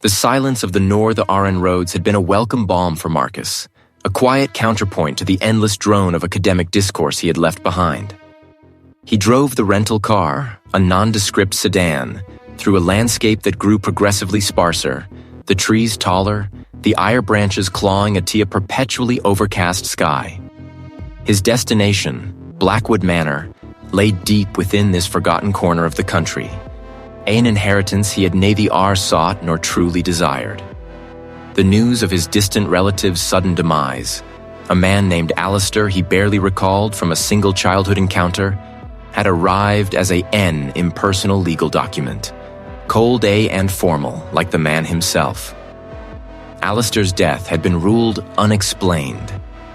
The silence of the North-Aran roads had been a welcome balm for Marcus, a quiet counterpoint to the endless drone of academic discourse he had left behind. He drove the rental car, a nondescript sedan, through a landscape that grew progressively sparser, the trees taller, the ire branches clawing at a perpetually overcast sky. His destination, Blackwood Manor, lay deep within this forgotten corner of the country, an inheritance he had neither sought nor truly desired. The news of his distant relative's sudden demise, a man named Alistair he barely recalled from a single childhood encounter, had arrived as an impersonal legal document, cold and formal like the man himself. Alistair's death had been ruled unexplained,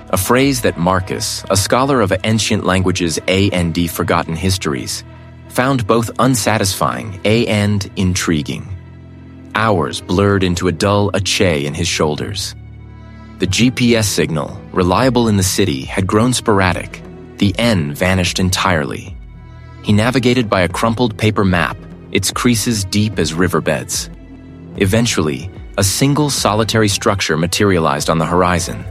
a phrase that Marcus, a scholar of ancient languages and forgotten histories, found both unsatisfying and intriguing. Hours blurred into a dull ache in his shoulders. The GPS signal, reliable in the city, had grown sporadic. The N vanished entirely. He navigated by a crumpled paper map, its creases deep as riverbeds. Eventually, a single solitary structure materialized on the horizon.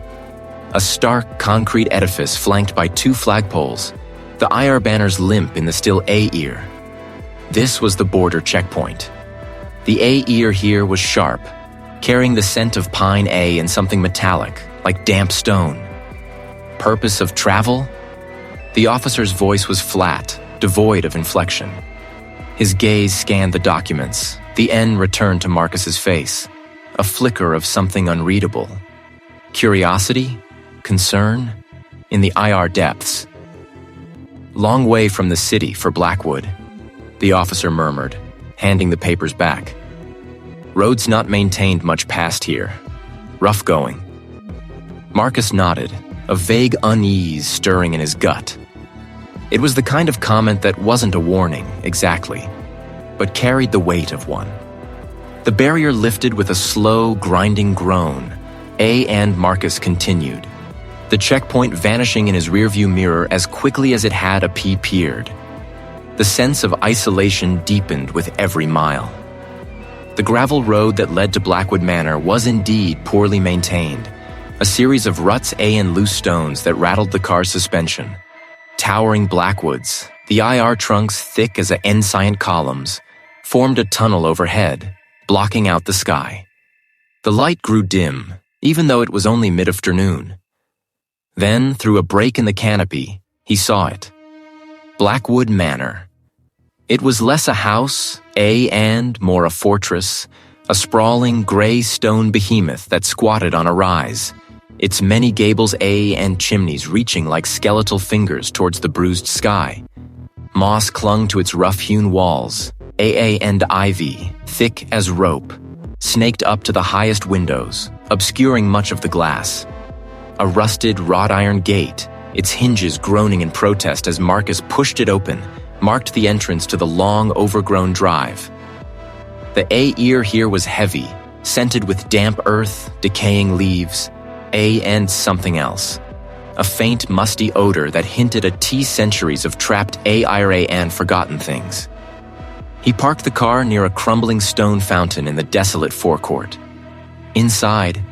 A stark concrete edifice flanked by 2 flagpoles, the IR banners limp in the still A-ear. This was the border checkpoint. The A-ear here was sharp, carrying the scent of pine and something metallic, like damp stone. Purpose of travel? The officer's voice was flat, devoid of inflection. His gaze scanned the documents. The N returned to Marcus's face, a flicker of something unreadable. Curiosity? Concern? In the IR depths. Long way from the city for Blackwood, the officer murmured, handing the papers back. Roads not maintained much past here. Rough going. Marcus nodded, a vague unease stirring in his gut. It was the kind of comment that wasn't a warning, exactly, but carried the weight of one. The barrier lifted with a slow, grinding groan. And Marcus continued, the checkpoint vanishing in his rearview mirror as quickly as it had appeared. The sense of isolation deepened with every mile. The gravel road that led to Blackwood Manor was indeed poorly maintained, a series of ruts and loose stones that rattled the car's suspension. Towering Blackwoods, the IR trunks thick as ncient columns, formed a tunnel overhead, blocking out the sky. The light grew dim, even though it was only mid-afternoon. Then, through a break in the canopy, he saw it. Blackwood Manor. It was less a house, and more a fortress, a sprawling gray stone behemoth that squatted on a rise, its many gables and chimneys reaching like skeletal fingers towards the bruised sky. Moss clung to its rough-hewn walls, and ivy, thick as rope, snaked up to the highest windows, obscuring much of the glass. A rusted wrought iron gate, its hinges groaning in protest as Marcus pushed it open, marked the entrance to the long, overgrown drive. The A-ear here was heavy, scented with damp earth, decaying leaves, and something else. A faint, musty odor that hinted at centuries of trapped ira and forgotten things. He parked the car near a crumbling stone fountain in the desolate forecourt. Inside,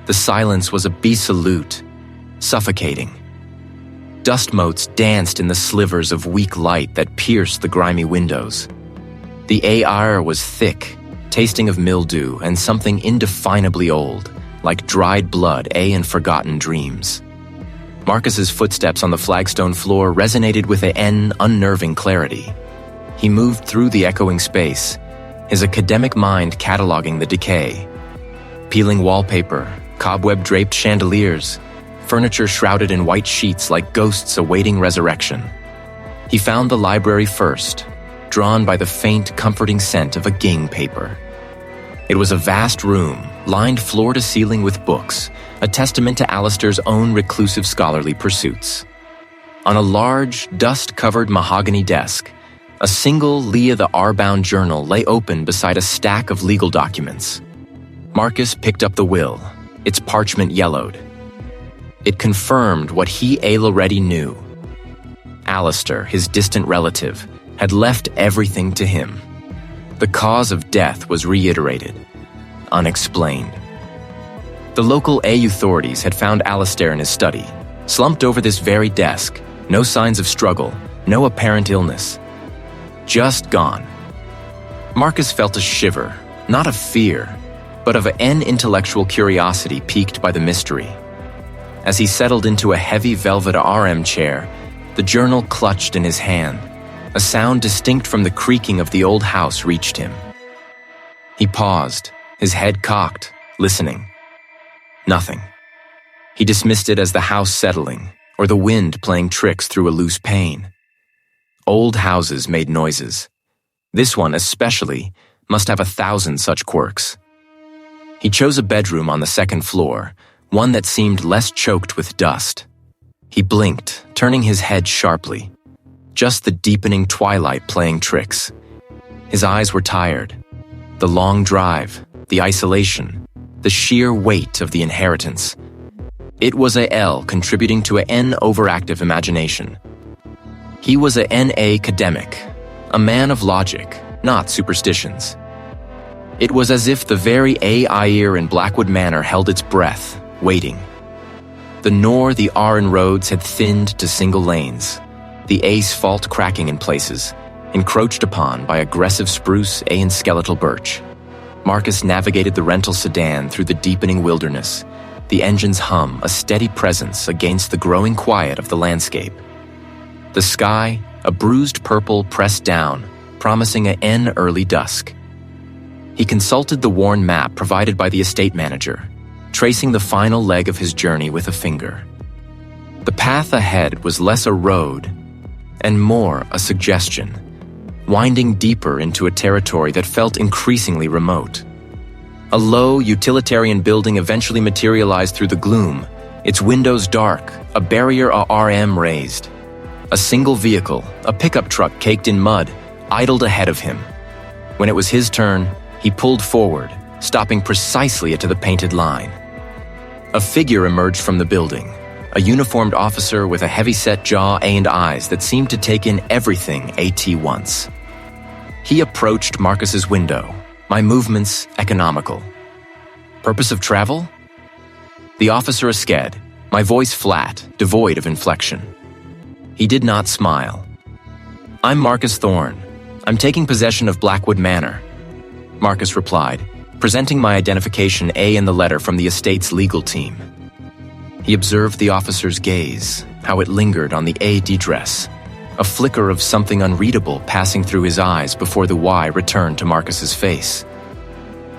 the silence was absolute, suffocating. Dust motes danced in the slivers of weak light that pierced the grimy windows. The air was thick, tasting of mildew and something indefinably old, like dried blood and forgotten dreams. Marcus's footsteps on the flagstone floor resonated with an unnerving clarity. He moved through the echoing space, his academic mind cataloging the decay. Peeling wallpaper, cobweb-draped chandeliers, furniture shrouded in white sheets like ghosts awaiting resurrection. He found the library first, drawn by the faint, comforting scent of a ging paper. It was a vast room, lined floor to ceiling with books, a testament to Alistair's own reclusive scholarly pursuits. On a large, dust-covered mahogany desk, a single Leah the R-bound journal lay open beside a stack of legal documents. Marcus picked up the will, its parchment yellowed. It confirmed what he already knew. Alistair, his distant relative, had left everything to him. The cause of death was reiterated. unexplained. The local A authorities had found Alistair in his study, slumped over this very desk, no signs of struggle, no apparent illness. Just gone. Marcus felt a shiver, not of fear, but of an intellectual curiosity piqued by the mystery. As he settled into a heavy velvet RM chair, the journal clutched in his hand. A sound distinct from the creaking of the old house reached him. He paused, his head cocked, listening. Nothing. He dismissed it as the house settling, or the wind playing tricks through a loose pane. Old houses made noises. This one especially must have 1,000 such quirks. He chose a bedroom on the second floor, one that seemed less choked with dust. He blinked, turning his head sharply. Just the deepening twilight playing tricks. His eyes were tired. The long drive, the isolation, the sheer weight of the inheritance. It was a L contributing to an overactive imagination. He was a NA cademic, a man of logic, not superstitions. It was as if the very A-Ear in Blackwood Manor held its breath, waiting. The nor the Arran roads had thinned to single lanes, the asphalt cracking in places, encroached upon by aggressive spruce and skeletal birch. Marcus navigated the rental sedan through the deepening wilderness, the engine's hum a steady presence against the growing quiet of the landscape. The sky, a bruised purple pressed down, promising an early dusk. He consulted the worn map provided by the estate manager, tracing the final leg of his journey with a finger. The path ahead was less a road and more a suggestion, winding deeper into a territory that felt increasingly remote. A low, utilitarian building eventually materialized through the gloom, its windows dark, a barrier RM raised. A single vehicle, a pickup truck caked in mud, idled ahead of him. When it was his turn, he pulled forward, stopping precisely at the painted line. A figure emerged from the building, a uniformed officer with a heavy-set jaw and eyes that seemed to take in everything AT wants. He approached Marcus's window, my movements economical. Purpose of travel? The officer asked, my voice flat, devoid of inflection. He did not smile. I'm Marcus Thorne. I'm taking possession of Blackwood Manor. Marcus replied, presenting my identification in the letter from the estate's legal team. He observed the officer's gaze, how it lingered on the AD dress, a flicker of something unreadable passing through his eyes before the Y returned to Marcus's face.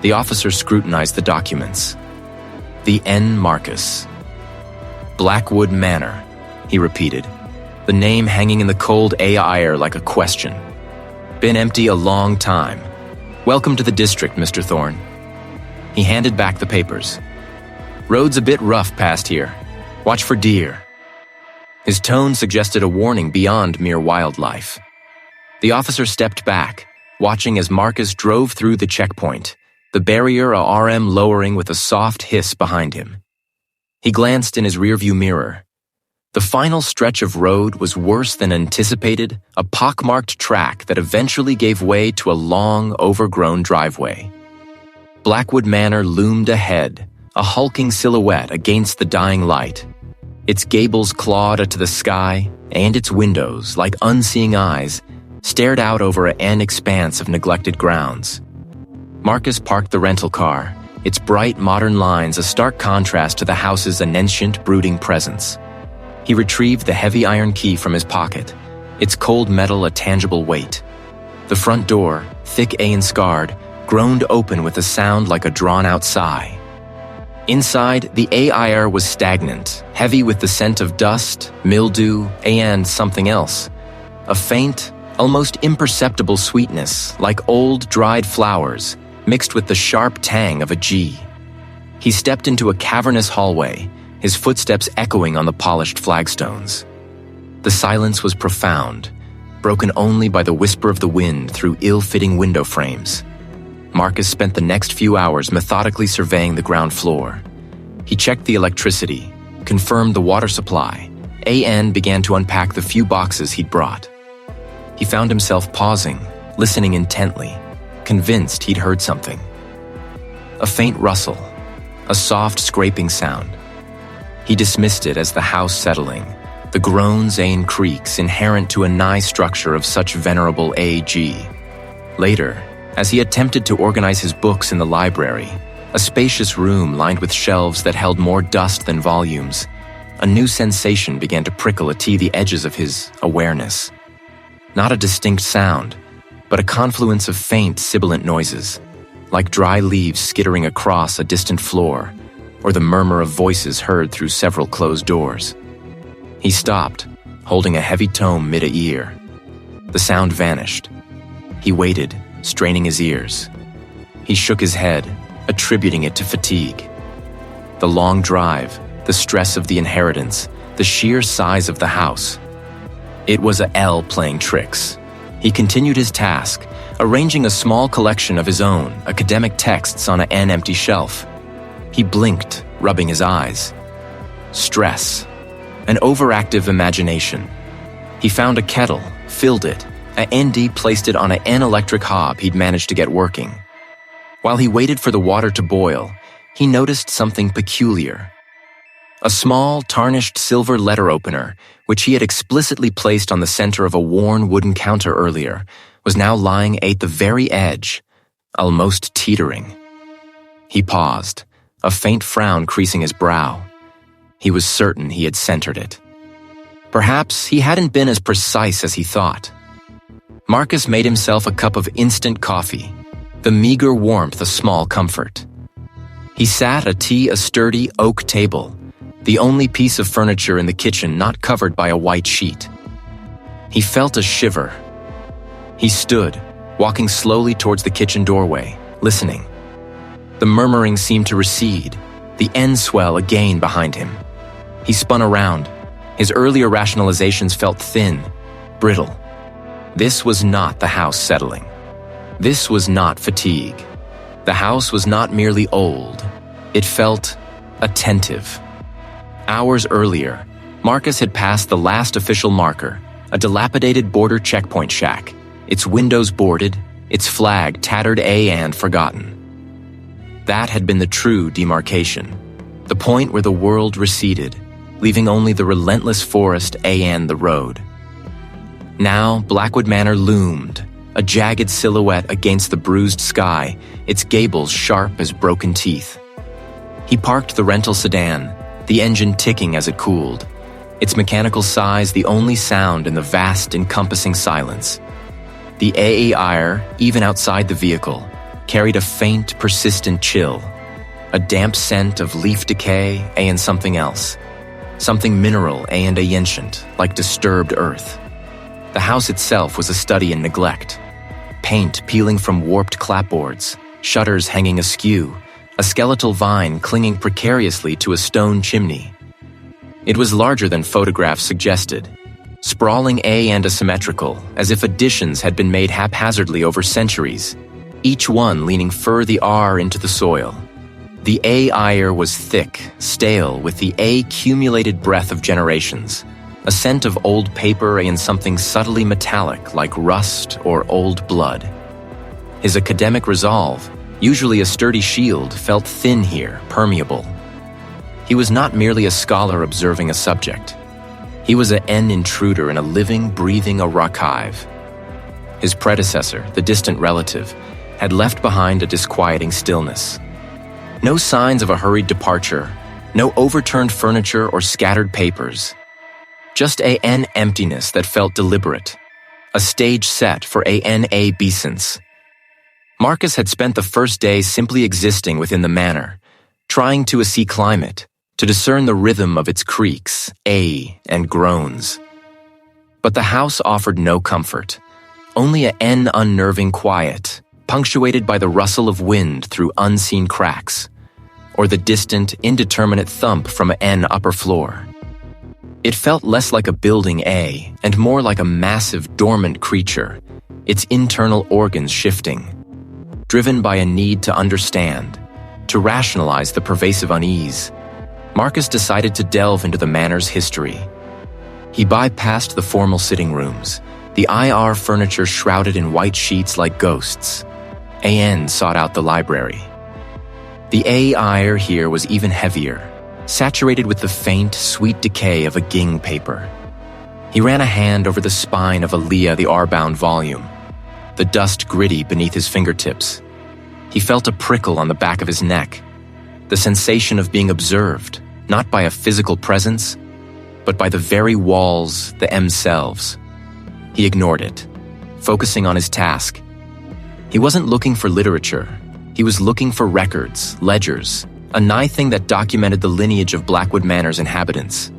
The officer scrutinized the documents. The N. Marcus. Blackwood Manor, he repeated, the name hanging in the cold air like a question. Been empty a long time. Welcome to the district, Mr. Thorne. He handed back the papers. Road's a bit rough past here. Watch for deer. His tone suggested a warning beyond mere wildlife. The officer stepped back, watching as Marcus drove through the checkpoint, the barrier RM lowering with a soft hiss behind him. He glanced in his rearview mirror. The final stretch of road was worse than anticipated, a pockmarked track that eventually gave way to a long, overgrown driveway. Blackwood Manor loomed ahead, a hulking silhouette against the dying light. Its gables clawed to the sky, and its windows, like unseeing eyes, stared out over an expanse of neglected grounds. Marcus parked the rental car, its bright modern lines a stark contrast to the house's ncient brooding presence. He retrieved the heavy iron key from his pocket, its cold metal a tangible weight. The front door, thick and scarred, groaned open with a sound like a drawn-out sigh. Inside, the air was stagnant, heavy with the scent of dust, mildew, and something else. A faint, almost imperceptible sweetness, like old, dried flowers, mixed with the sharp tang of a G. He stepped into a cavernous hallway, his footsteps echoing on the polished flagstones. The silence was profound, broken only by the whisper of the wind through ill-fitting window frames. Marcus spent the next few hours methodically surveying the ground floor. He checked the electricity, confirmed the water supply, and began to unpack the few boxes he'd brought. He found himself pausing, listening intently, convinced he'd heard something. a faint rustle, a soft scraping sound. He dismissed it as the house settling, the groans and creaks inherent to a nigh structure of such venerable AG. Later, as he attempted to organize his books in the library, a spacious room lined with shelves that held more dust than volumes, a new sensation began to prickle at the edges of his awareness. Not a distinct sound, but a confluence of faint, sibilant noises, like dry leaves skittering across a distant floor, or the murmur of voices heard through several closed doors. He stopped, holding a heavy tome mid-ear. The sound vanished. He waited, straining his ears. He shook his head, attributing it to fatigue. The long drive, the stress of the inheritance, the sheer size of the house. It was a L playing tricks. He continued his task, arranging a small collection of his own academic texts on an empty shelf. He blinked, rubbing his eyes. Stress. An overactive imagination. He found a kettle, filled it, and ND placed it on an electric hob he'd managed to get working. While he waited for the water to boil, he noticed something peculiar. A small, tarnished silver letter opener, which he had explicitly placed on the center of a worn wooden counter earlier, was now lying at the very edge, almost teetering. He paused, a faint frown creasing his brow. He was certain he had centered it. Perhaps he hadn't been as precise as he thought. Marcus made himself a cup of instant coffee, the meager warmth a small comfort. He sat at a sturdy oak table, the only piece of furniture in the kitchen not covered by a white sheet. He felt a shiver. He stood, walking slowly towards the kitchen doorway, listening. The murmuring seemed to recede, the end swell again behind him. He spun around. His earlier rationalizations felt thin, brittle. This was not the house settling. This was not fatigue. The house was not merely old. It felt attentive. Hours earlier, Marcus had passed the last official marker, a dilapidated border checkpoint shack, its windows boarded, its flag tattered and forgotten. That had been the true demarcation, the point where the world receded, leaving only the relentless forest and the road. Now, Blackwood Manor loomed, a jagged silhouette against the bruised sky, its gables sharp as broken teeth. He parked the rental sedan, the engine ticking as it cooled, its mechanical sighs the only sound in the vast, encompassing silence. The air, even outside the vehicle, carried a faint, persistent chill, a damp scent of leaf decay and something else, something mineral and ancient, like disturbed earth. The house itself was a study in neglect. Paint peeling from warped clapboards, shutters hanging askew, a skeletal vine clinging precariously to a stone chimney. It was larger than photographs suggested, sprawling and asymmetrical, as if additions had been made haphazardly over centuries, each one leaning further into the soil. The air was thick, stale, with the accumulated breath of generations, a scent of old paper and something subtly metallic like rust or old blood. His academic resolve, usually a sturdy shield, felt thin here, permeable. He was not merely a scholar observing a subject. He was an intruder in a living, breathing archive. His predecessor, the distant relative, had left behind a disquieting stillness. No signs of a hurried departure, no overturned furniture or scattered papers. Just an emptiness that felt deliberate, a stage set for an obeisance. Marcus had spent the first day simply existing within the manor, trying to see climate, to discern the rhythm of its creaks, and groans. But the house offered no comfort, only an unnerving quiet, punctuated by the rustle of wind through unseen cracks, or the distant, indeterminate thump from an upper floor. It felt less like a building, and more like a massive, dormant creature, its internal organs shifting, driven by a need to understand, to rationalize the pervasive unease. Marcus decided to delve into the manor's history. He bypassed the formal sitting rooms, the IR furniture shrouded in white sheets like ghosts. AN sought out the library. The ire here was even heavier, saturated with the faint, sweet decay of a ging paper. He ran a hand over the spine of Aaliyah the R-bound volume, the dust gritty beneath his fingertips. He felt a prickle on the back of his neck, the sensation of being observed, not by a physical presence, but by the very walls themselves. He ignored it, focusing on his task. He wasn't looking for literature. He was looking for records, ledgers, a nigh thing that documented the lineage of Blackwood Manor's inhabitants.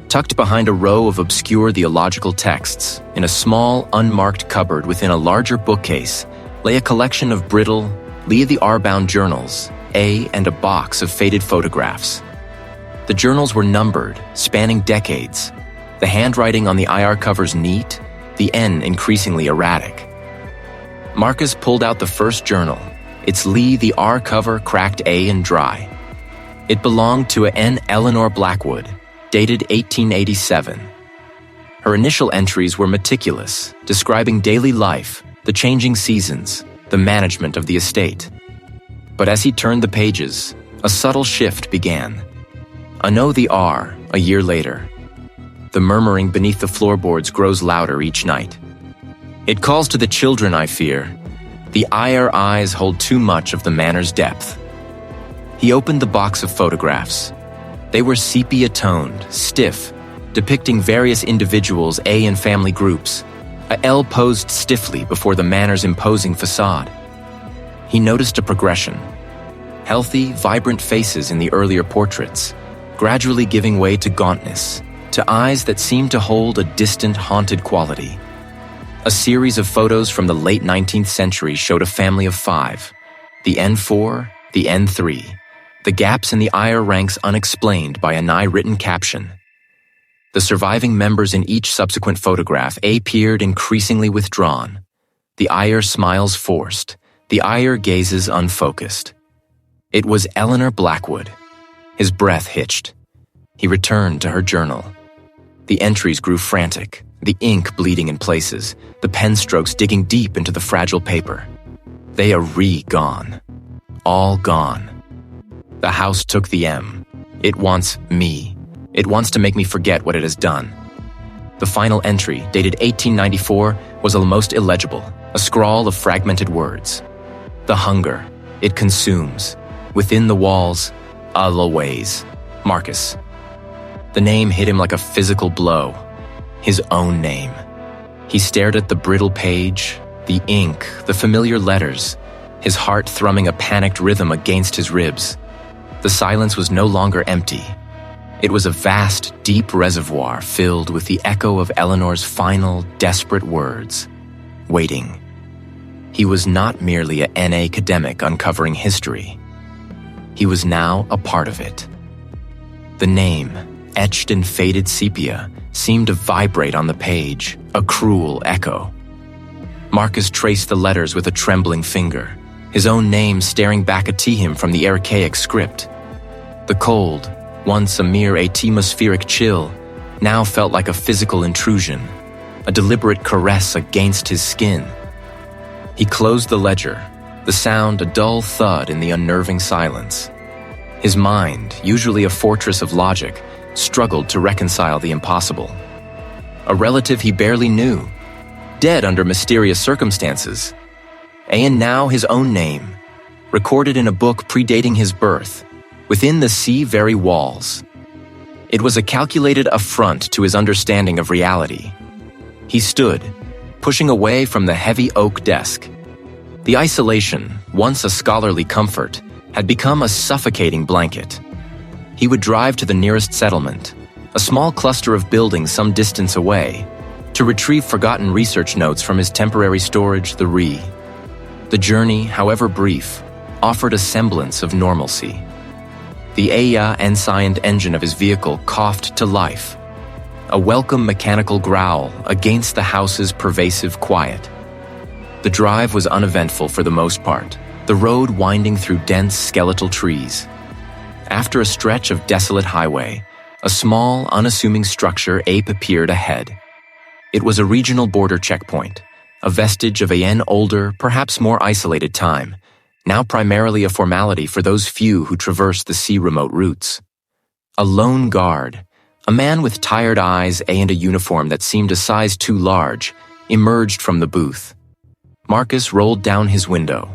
Tucked behind a row of obscure theological texts, in a small, unmarked cupboard within a larger bookcase, lay a collection of brittle, Leah the R-bound journals, and a box of faded photographs. The journals were numbered, spanning decades, the handwriting on the IR covers neat, the N increasingly erratic. Marcus pulled out the first journal, its Lee the R cover cracked A and dry. It belonged to N. Eleanor Blackwood, dated 1887. Her initial entries were meticulous, describing daily life, the changing seasons, the management of the estate. But as he turned the pages, a subtle shift began. I know the R, a year later. The murmuring beneath the floorboards grows louder each night. It calls to the children, I fear. The IR eyes hold too much of the manor's depth. He opened the box of photographs. They were sepia-toned, stiff, depicting various individuals, and family groups. A L posed stiffly before the manor's imposing facade. He noticed a progression. Healthy, vibrant faces in the earlier portraits, gradually giving way to gauntness, to eyes that seemed to hold a distant, haunted quality. A series of photos from the late 19th century showed a family of 5, the N4, the N3, the gaps in the IR ranks unexplained by a nigh-written caption. The surviving members in each subsequent photograph appeared increasingly withdrawn, the IR smiles forced, the IR gazes unfocused. It was Eleanor Blackwood. His breath hitched. He returned to her journal. The entries grew frantic, the ink bleeding in places, the pen strokes digging deep into the fragile paper. They are gone. All gone. The house took the M. It wants me. It wants to make me forget what it has done. The final entry, dated 1894, was almost illegible, a scrawl of fragmented words. The hunger. It consumes. Within the walls, always. Marcus. The name hit him like a physical blow. His own name. He stared at the brittle page, the ink, the familiar letters, his heart thrumming a panicked rhythm against his ribs. The silence was no longer empty. It was a vast, deep reservoir filled with the echo of Eleanor's final, desperate words. Waiting. He was not merely a NA cademic uncovering history. He was now a part of it. The name, etched in faded sepia, seemed to vibrate on the page, a cruel echo. Marcus traced the letters with a trembling finger, his own name staring back at him from the archaic script. The cold, once a mere atmospheric chill, now felt like a physical intrusion, a deliberate caress against his skin. He closed the ledger, the sound a dull thud in the unnerving silence. His mind, usually a fortress of logic, struggled to reconcile the impossible. A relative he barely knew, dead under mysterious circumstances, and now his own name, recorded in a book predating his birth, within the very walls. It was a calculated affront to his understanding of reality. He stood, pushing away from the heavy oak desk. The isolation, once a scholarly comfort, had become a suffocating blanket. He would drive to the nearest settlement, a small cluster of buildings some distance away, to retrieve forgotten research notes from his temporary storage, the RE. The journey, however brief, offered a semblance of normalcy. The ncient engine of his vehicle coughed to life, a welcome mechanical growl against the house's pervasive quiet. The drive was uneventful for the most part, the road winding through dense skeletal trees. After a stretch of desolate highway, a small, unassuming structure appeared ahead. It was a regional border checkpoint, a vestige of an older, perhaps more isolated time, now primarily a formality for those few who traversed the sea-remote routes. A lone guard, a man with tired eyes and a uniform that seemed a size too large, emerged from the booth. Marcus rolled down his window.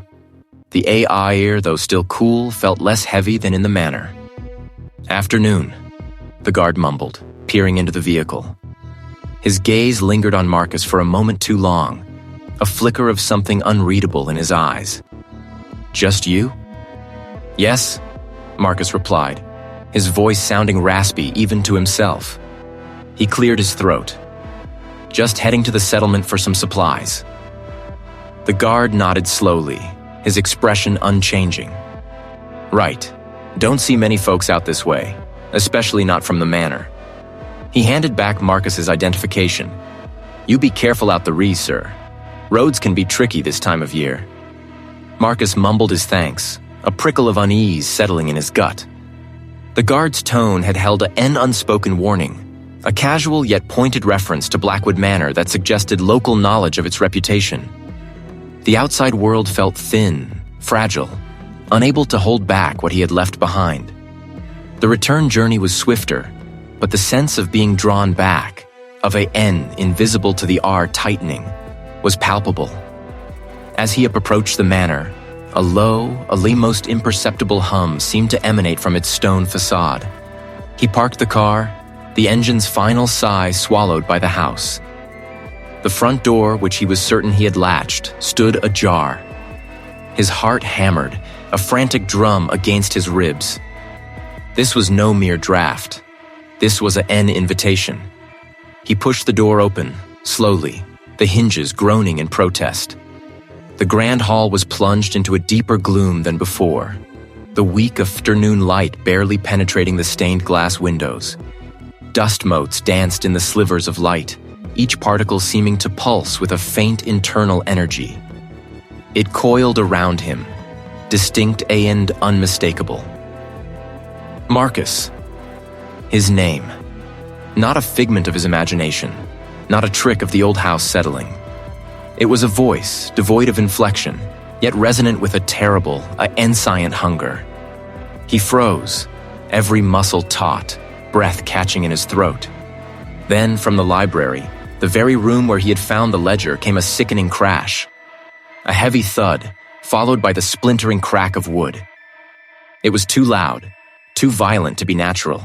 The air, though still cool, felt less heavy than in the manor. "Afternoon," the guard mumbled, peering into the vehicle. His gaze lingered on Marcus for a moment too long, a flicker of something unreadable in his eyes. "Just you?" "Yes," Marcus replied, his voice sounding raspy even to himself. He cleared his throat. "Just heading to the settlement for some supplies." The guard nodded slowly, his expression unchanging. "Right. Don't see many folks out this way, especially not from the manor." He handed back Marcus's identification. "You be careful out the Ree, sir. Roads can be tricky this time of year." Marcus mumbled his thanks, a prickle of unease settling in his gut. The guard's tone had held an unspoken warning, a casual yet pointed reference to Blackwood Manor that suggested local knowledge of its reputation. The outside world felt thin, fragile, unable to hold back what he had left behind. The return journey was swifter, but the sense of being drawn back, of a N invisible to the R tightening, was palpable. As he approached the manor, a low, almost imperceptible hum seemed to emanate from its stone facade. He parked the car, the engine's final sigh swallowed by the house. The front door, which he was certain he had latched, stood ajar. His heart hammered, a frantic drum against his ribs. This was no mere draft. This was an invitation. He pushed the door open, slowly, the hinges groaning in protest. The grand hall was plunged into a deeper gloom than before, the weak afternoon light barely penetrating the stained glass windows. Dust motes danced in the slivers of light, each particle seeming to pulse with a faint internal energy. It coiled around him, distinct and unmistakable. Marcus. His name. Not a figment of his imagination, not a trick of the old house settling. It was a voice, devoid of inflection, yet resonant with a terrible, inscient hunger. He froze, every muscle taut, breath catching in his throat. Then, from the library, the very room where he had found the ledger, came a sickening crash. A heavy thud, followed by the splintering crack of wood. It was too loud, too violent to be natural.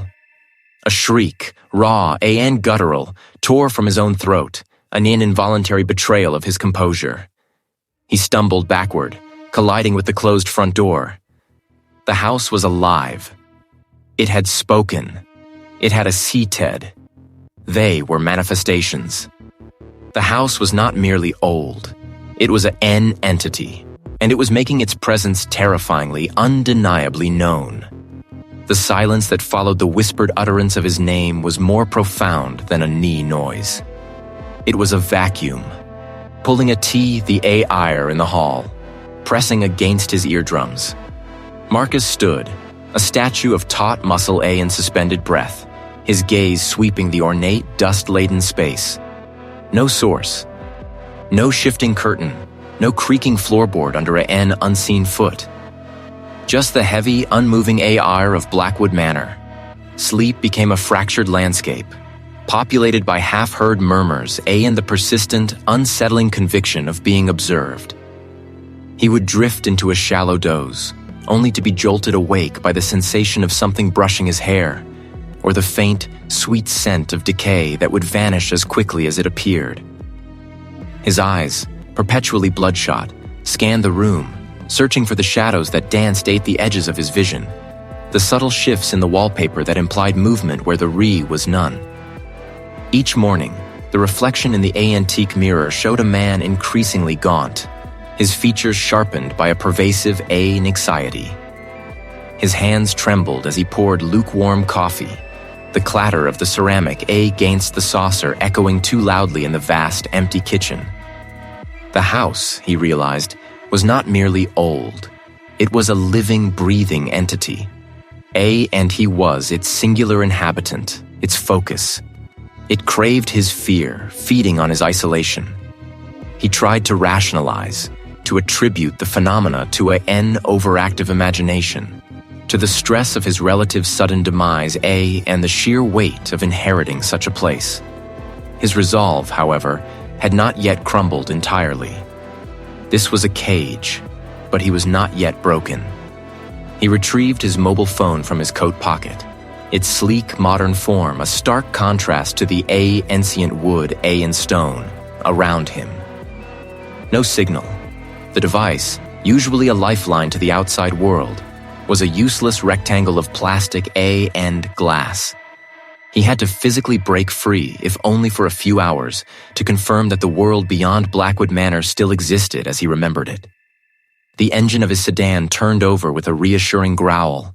A shriek, raw and guttural, tore from his own throat, an involuntary betrayal of his composure. He stumbled backward, colliding with the closed front door. The house was alive. It had spoken. It had a seated. They were manifestations. The house was not merely old. It was an entity, and it was making its presence terrifyingly, undeniably known. The silence that followed the whispered utterance of his name was more profound than a knee noise. It was a vacuum, pulling the air in the hall, pressing against his eardrums. Marcus stood, a statue of taut muscle and suspended breath, his gaze sweeping the ornate, dust-laden space. No source. No shifting curtain, no creaking floorboard under an unseen foot. Just the heavy, unmoving air of Blackwood Manor. Sleep became a fractured landscape, populated by half-heard murmurs and the persistent, unsettling conviction of being observed. He would drift into a shallow doze, only to be jolted awake by the sensation of something brushing his hair, or the faint, sweet scent of decay that would vanish as quickly as it appeared. His eyes, perpetually bloodshot, scanned the room, searching for the shadows that danced at the edges of his vision, the subtle shifts in the wallpaper that implied movement where the Ree was none. Each morning, the reflection in the antique mirror showed a man increasingly gaunt, his features sharpened by a pervasive anxiety. His hands trembled as he poured lukewarm coffee, the clatter of the ceramic against the saucer echoing too loudly in the vast, empty kitchen. The house, he realized, was not merely old. It was a living, breathing entity. And he was its singular inhabitant, its focus. It craved his fear, feeding on his isolation. He tried to rationalize, to attribute the phenomena to an overactive imagination, to the stress of his relative's sudden demise, and the sheer weight of inheriting such a place. His resolve, however, had not yet crumbled entirely. This was a cage, but he was not yet broken. He retrieved his mobile phone from his coat pocket, its sleek, modern form a stark contrast to the ancient wood, and stone, around him. No signal. The device, usually a lifeline to the outside world, was a useless rectangle of plastic and glass. He had to physically break free, if only for a few hours, to confirm that the world beyond Blackwood Manor still existed as he remembered it. The engine of his sedan turned over with a reassuring growl,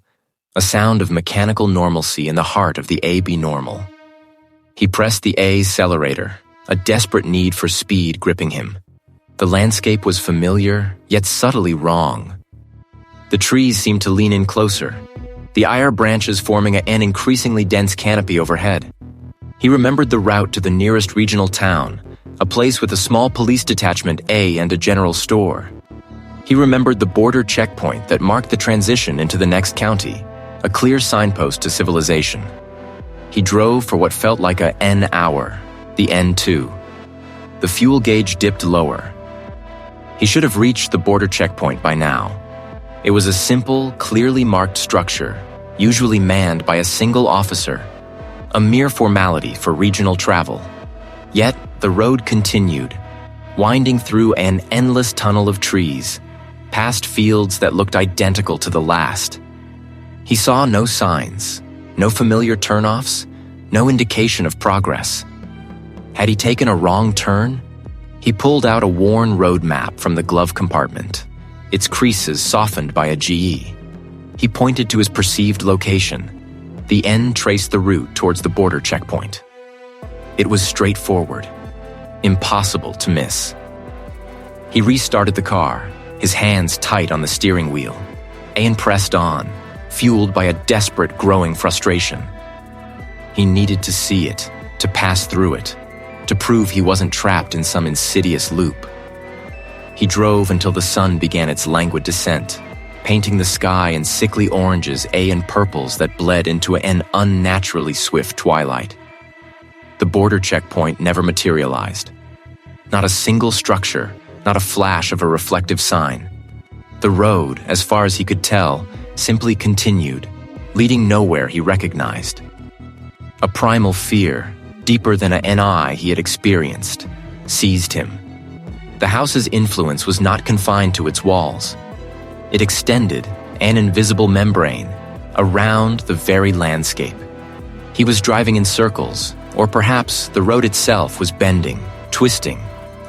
a sound of mechanical normalcy in the heart of the AB normal. He pressed the accelerator, a desperate need for speed gripping him. The landscape was familiar, yet subtly wrong. The trees seemed to lean in closer, the ire branches forming an increasingly dense canopy overhead. He remembered the route to the nearest regional town, a place with a small police detachment and a general store. He remembered the border checkpoint that marked the transition into the next county, a clear signpost to civilization. He drove for what felt like an hour, the N2. The fuel gauge dipped lower. He should have reached the border checkpoint by now. It was a simple, clearly marked structure, usually manned by a single officer, a mere formality for regional travel. Yet the road continued, winding through an endless tunnel of trees, past fields that looked identical to the last. He saw no signs, no familiar turnoffs, no indication of progress. Had he taken a wrong turn? He pulled out a worn road map from the glove compartment, its creases softened by a GE. He pointed to his perceived location. The N traced the route towards the border checkpoint. It was straightforward, impossible to miss. He restarted the car, his hands tight on the steering wheel, and pressed on, fueled by a desperate, growing frustration. He needed to see it, to pass through it, to prove he wasn't trapped in some insidious loop. He drove until the sun began its languid descent, painting the sky in sickly oranges and purples that bled into an unnaturally swift twilight. The border checkpoint never materialized. Not a single structure, not a flash of a reflective sign. The road, as far as he could tell, simply continued, leading nowhere he recognized. A primal fear, deeper than an eye he had experienced, seized him. The house's influence was not confined to its walls. It extended, an invisible membrane, around the very landscape. He was driving in circles, or perhaps the road itself was bending, twisting,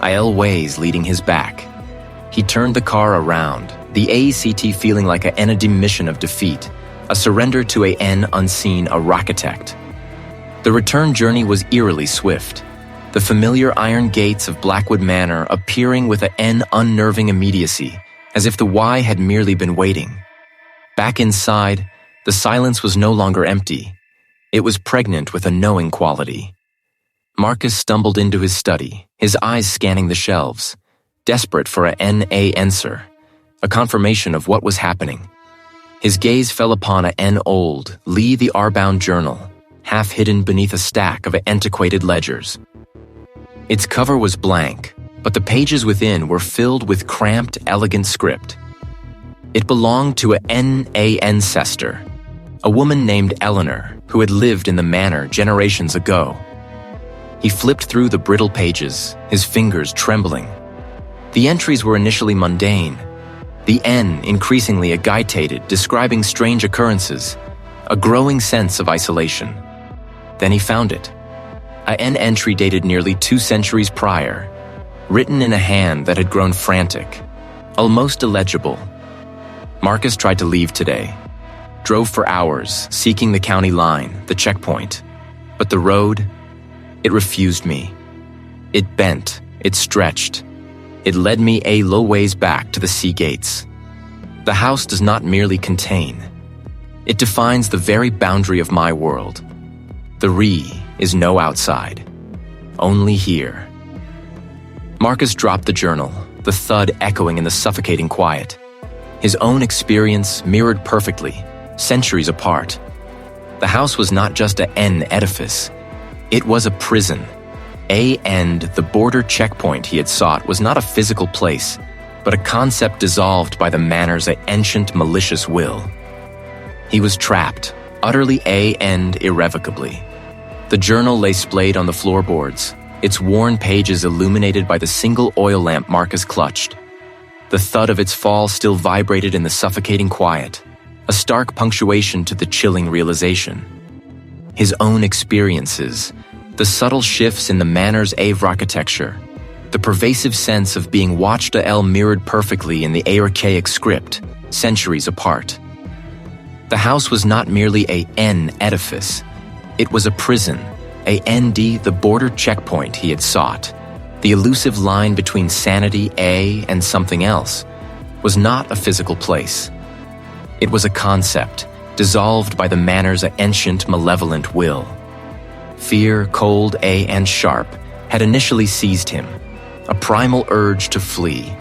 ways leading his back. He turned the car around, the AECT feeling like an admission of defeat, a surrender to an unseen architect. The return journey was eerily swift, the familiar iron gates of Blackwood Manor appearing with an unnerving immediacy, as if the Y had merely been waiting. Back inside, the silence was no longer empty. It was pregnant with a knowing quality. Marcus stumbled into his study, his eyes scanning the shelves, desperate for an answer, a confirmation of what was happening. His gaze fell upon an old, Lee the R-bound journal, half hidden beneath a stack of antiquated ledgers. Its cover was blank, but the pages within were filled with cramped, elegant script. It belonged to an ancestor, a woman named Eleanor, who had lived in the manor generations ago. He flipped through the brittle pages, his fingers trembling. The entries were initially mundane, the N increasingly agitated, describing strange occurrences, a growing sense of isolation. Then he found it. An entry dated nearly 2 centuries prior, written in a hand that had grown frantic, almost illegible. Marcus tried to leave today, drove for hours, seeking the county line, the checkpoint. But the road, it refused me. It bent, it stretched. It led me a low ways back to the sea gates. The house does not merely contain. It defines the very boundary of my world. The Re is no outside, only here. Marcus dropped the journal, the thud echoing in the suffocating quiet. His own experience mirrored perfectly, centuries apart. The house was not just an edifice. It was a prison. The border checkpoint he had sought, was not a physical place, but a concept dissolved by the manor's ancient malicious will. He was trapped, utterly irrevocably. The journal lay splayed on the floorboards, its worn pages illuminated by the single oil lamp Marcus clutched. The thud of its fall still vibrated in the suffocating quiet, a stark punctuation to the chilling realization. His own experiences, the subtle shifts in the manor's architecture, the pervasive sense of being watched mirrored perfectly in the archaic script, centuries apart. The house was not merely an edifice. It was a prison, the border checkpoint he had sought. The elusive line between sanity and something else was not a physical place. It was a concept, dissolved by the manor's ancient malevolent will. Fear, cold and sharp, had initially seized him, a primal urge to flee.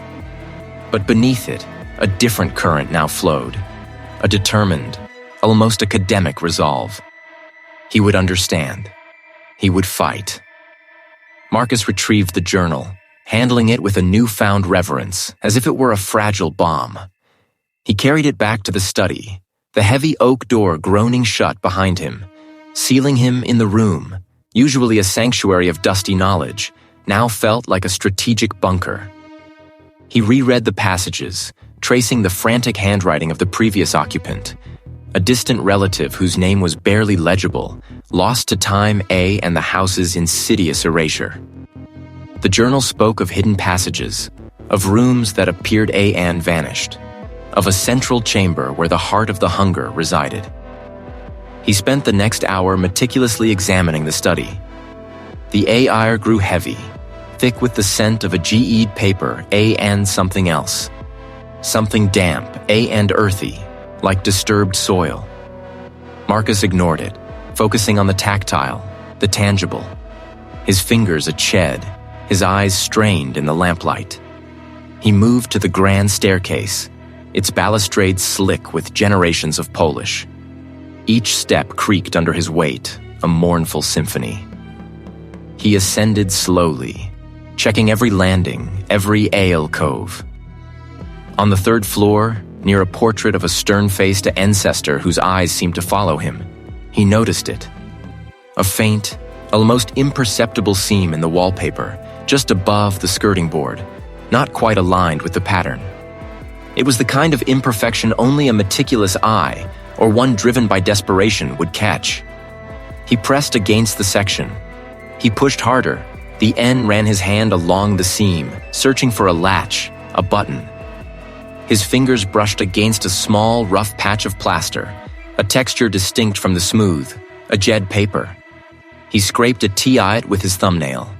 But beneath it, a different current now flowed, a determined, almost academic resolve. He would understand. He would fight. Marcus retrieved the journal, handling it with a newfound reverence, as if it were a fragile bomb. He carried it back to the study, the heavy oak door groaning shut behind him, sealing him in the room, usually a sanctuary of dusty knowledge, now felt like a strategic bunker. He reread the passages, tracing the frantic handwriting of the previous occupant, a distant relative whose name was barely legible, lost to time and the house's insidious erasure. The journal spoke of hidden passages, of rooms that appeared and vanished, of a central chamber where the heart of the hunger resided. He spent the next hour meticulously examining the study. The air grew heavy, thick with the scent of a GE'd paper and something else. Something damp and earthy, like disturbed soil. Marcus ignored it, focusing on the tactile, the tangible. His fingers a ched, his eyes strained in the lamplight. He moved to the grand staircase, its balustrade slick with generations of polish. Each step creaked under his weight, a mournful symphony. He ascended slowly, checking every landing, every alcove. On the third floor, near a portrait of a stern-faced ancestor whose eyes seemed to follow him, he noticed it. A faint, almost imperceptible seam in the wallpaper, just above the skirting board, not quite aligned with the pattern. It was the kind of imperfection only a meticulous eye, or one driven by desperation, would catch. He pressed against the section. He pushed harder. The N ran his hand along the seam, searching for a latch, a button. His fingers brushed against a small, rough patch of plaster, a texture distinct from the smooth, a jed paper. He scraped a T-eye with his thumbnail.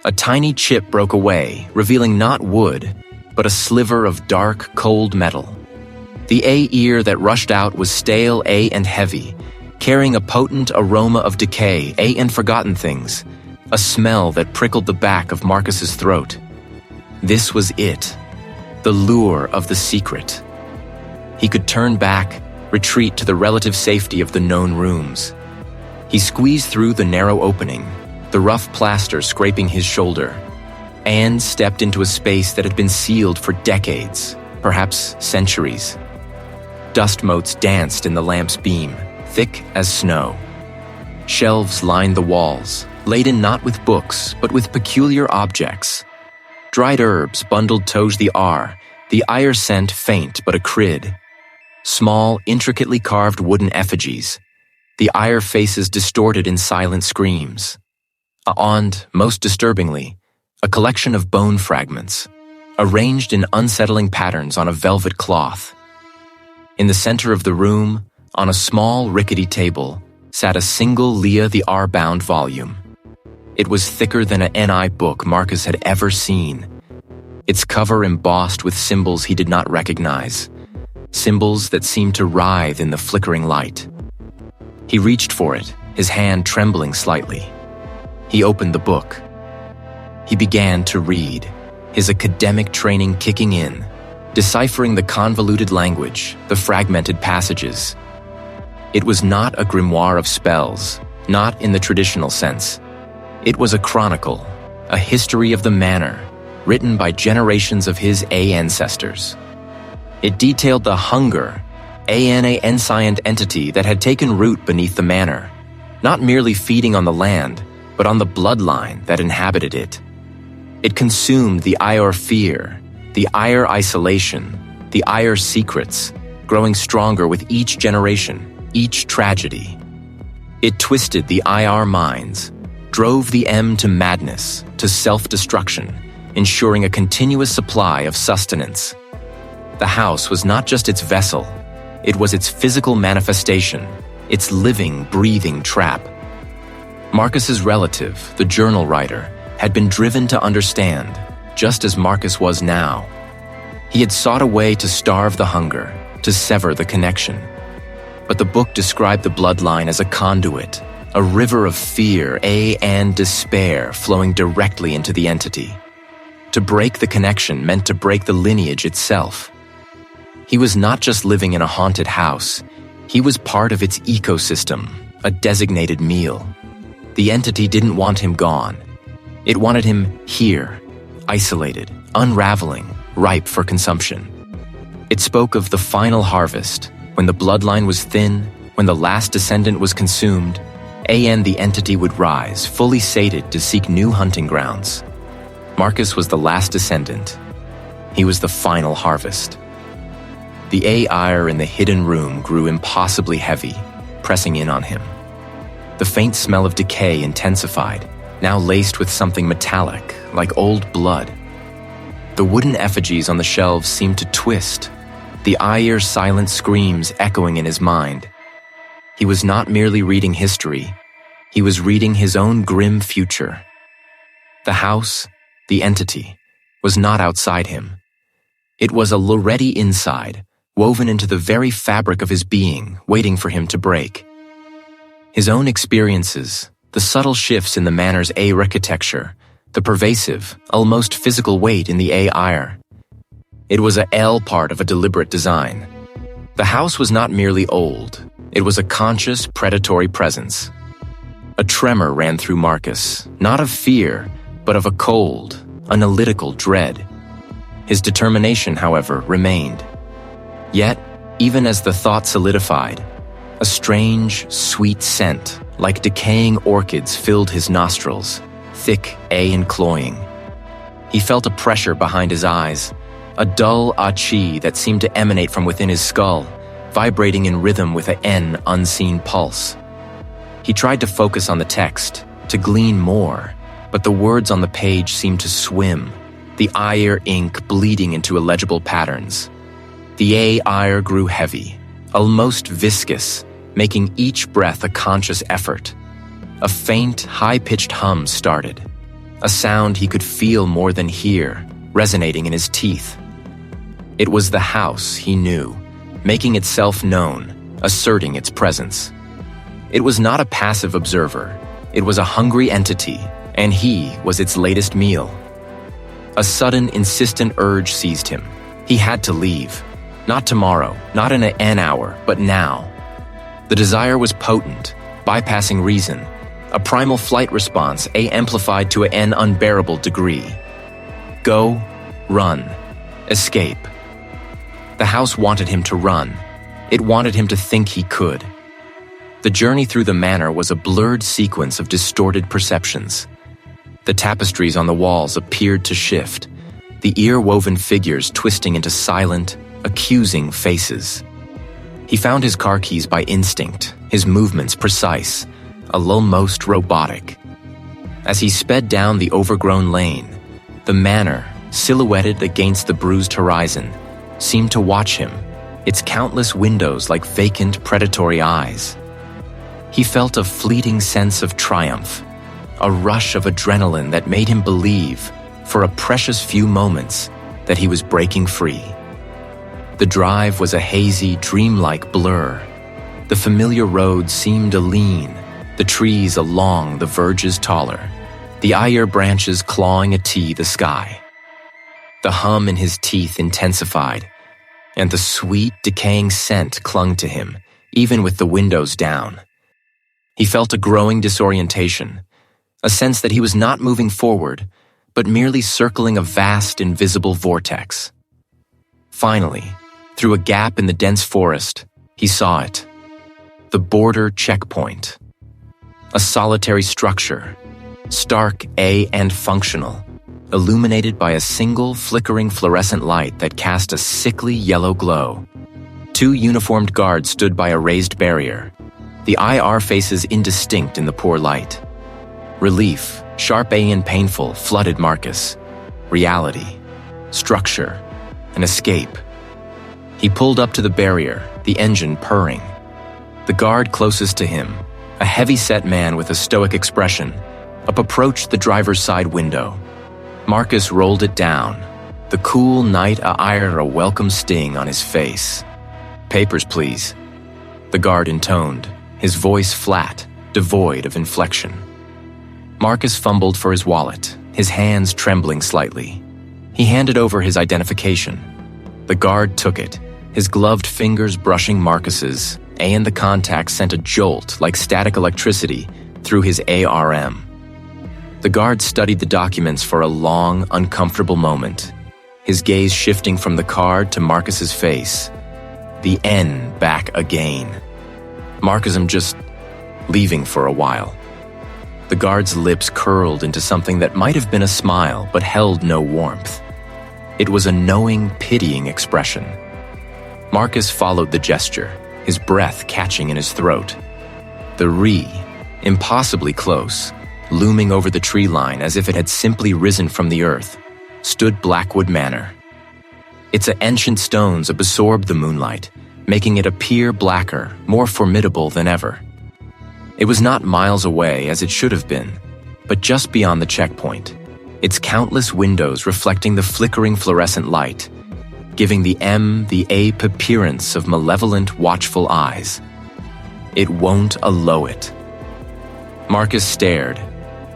A tiny chip broke away, revealing not wood, but a sliver of dark, cold metal. The ear that rushed out was stale and heavy, carrying a potent aroma of decay and forgotten things, a smell that prickled the back of Marcus's throat. This was it. The lure of the secret. He could turn back, retreat to the relative safety of the known rooms. He squeezed through the narrow opening, the rough plaster scraping his shoulder, and stepped into a space that had been sealed for decades, perhaps centuries. Dust motes danced in the lamp's beam, thick as snow. Shelves lined the walls, laden not with books, but with peculiar objects. Dried herbs bundled toes the ire scent faint but acrid. Small, intricately carved wooden effigies, the ire faces distorted in silent screams. And, most disturbingly, a collection of bone fragments, arranged in unsettling patterns on a velvet cloth. In the center of the room, on a small, rickety table, sat a single Leah the R-bound volume. It was thicker than an NI book Marcus had ever seen, its cover embossed with symbols he did not recognize, symbols that seemed to writhe in the flickering light. He reached for it, his hand trembling slightly. He opened the book. He began to read, his academic training kicking in, deciphering the convoluted language, the fragmented passages. It was not a grimoire of spells, not in the traditional sense. It was a chronicle, a history of the manor, written by generations of his ancestors. It detailed the hunger, ncient entity that had taken root beneath the manor, not merely feeding on the land, but on the bloodline that inhabited it. It consumed the Ior fear, the Ior isolation, the Ior secrets, growing stronger with each generation, each tragedy. It twisted the Ior minds, drove the M to madness, to self-destruction, ensuring a continuous supply of sustenance. The house was not just its vessel, it was its physical manifestation, its living, breathing trap. Marcus's relative, the journal writer, had been driven to understand, just as Marcus was now. He had sought a way to starve the hunger, to sever the connection. But the book described the bloodline as a conduit, a river of fear, and despair flowing directly into the entity. To break the connection meant to break the lineage itself. He was not just living in a haunted house, he was part of its ecosystem, a designated meal. The entity didn't want him gone. It wanted him here, isolated, unraveling, ripe for consumption. It spoke of the final harvest, when the bloodline was thin, when the last descendant was consumed, the entity would rise, fully sated to seek new hunting grounds. Marcus was the last descendant. He was the final harvest. The air in the hidden room grew impossibly heavy, pressing in on him. The faint smell of decay intensified, now laced with something metallic, like old blood. The wooden effigies on the shelves seemed to twist, the Ayr's silent screams echoing in his mind. He was not merely reading history, he was reading his own grim future. The house, the entity, was not outside him. It was a Loretti inside, woven into the very fabric of his being, waiting for him to break. His own experiences, the subtle shifts in the manor's architecture, the pervasive, almost physical weight in the Ayr. It was a L part of a deliberate design. The house was not merely old, it was a conscious, predatory presence. A tremor ran through Marcus, not of fear, but of a cold, analytical dread. His determination, however, remained. Yet, even as the thought solidified, a strange, sweet scent, like decaying orchids, filled his nostrils, thick and cloying. He felt a pressure behind his eyes, a dull chi that seemed to emanate from within his skull, vibrating in rhythm with an unseen pulse. He tried to focus on the text, to glean more, but the words on the page seemed to swim, the Ayr ink bleeding into illegible patterns. The Ayr grew heavy, almost viscous, making each breath a conscious effort. A faint, high-pitched hum started, a sound he could feel more than hear, resonating in his teeth. It was the house he knew, making itself known, asserting its presence. It was not a passive observer, it was a hungry entity, and he was its latest meal. A sudden, insistent urge seized him. He had to leave. Not tomorrow, not in an hour, but now. The desire was potent, bypassing reason, a primal flight response amplified to an unbearable degree. Go, run, escape. The house wanted him to run. It wanted him to think he could. The journey through the manor was a blurred sequence of distorted perceptions. The tapestries on the walls appeared to shift, the ear-woven figures twisting into silent, accusing faces. He found his car keys by instinct, his movements precise, almost robotic. As he sped down the overgrown lane, the manor, silhouetted against the bruised horizon, seemed to watch him, its countless windows like vacant, predatory eyes. He felt a fleeting sense of triumph, a rush of adrenaline that made him believe, for a precious few moments, that he was breaking free. The drive was a hazy, dreamlike blur. The familiar road seemed a lean, the trees along the verges taller, the Ayr branches clawing the sky. The hum in his teeth intensified, and the sweet, decaying scent clung to him, even with the windows down. He felt a growing disorientation, a sense that he was not moving forward, but merely circling a vast, invisible vortex. Finally, through a gap in the dense forest, he saw it. The border checkpoint. A solitary structure, stark and functional, illuminated by a single flickering fluorescent light that cast a sickly yellow glow. 2 uniformed guards stood by a raised barrier, the IR faces indistinct in the poor light. Relief, sharp and painful, flooded Marcus. Reality, structure, an escape. He pulled up to the barrier, the engine purring. The guard closest to him, a heavy-set man with a stoic expression, approached the driver's side window. Marcus rolled it down, the cool night air a welcome sting on his face. "Papers, please," the guard intoned, his voice flat, devoid of inflection. Marcus fumbled for his wallet, his hands trembling slightly. He handed over his identification. The guard took it, his gloved fingers brushing Marcus's, and the contact sent a jolt like static electricity through his ARM. The guard studied the documents for a long, uncomfortable moment, his gaze shifting from the card to Marcus's face. The N back again. Marcus, I'm just leaving for a while. The guard's lips curled into something that might have been a smile but held no warmth. It was a knowing, pitying expression. Marcus followed the gesture, his breath catching in his throat. The impossibly close, looming over the tree line as if it had simply risen from the earth, stood Blackwood Manor. Its ancient stones absorbed the moonlight, making it appear blacker, more formidable than ever. It was not miles away as it should have been, but just beyond the checkpoint, its countless windows reflecting the flickering fluorescent light, giving the appearance of malevolent, watchful eyes. It won't allow it. Marcus stared,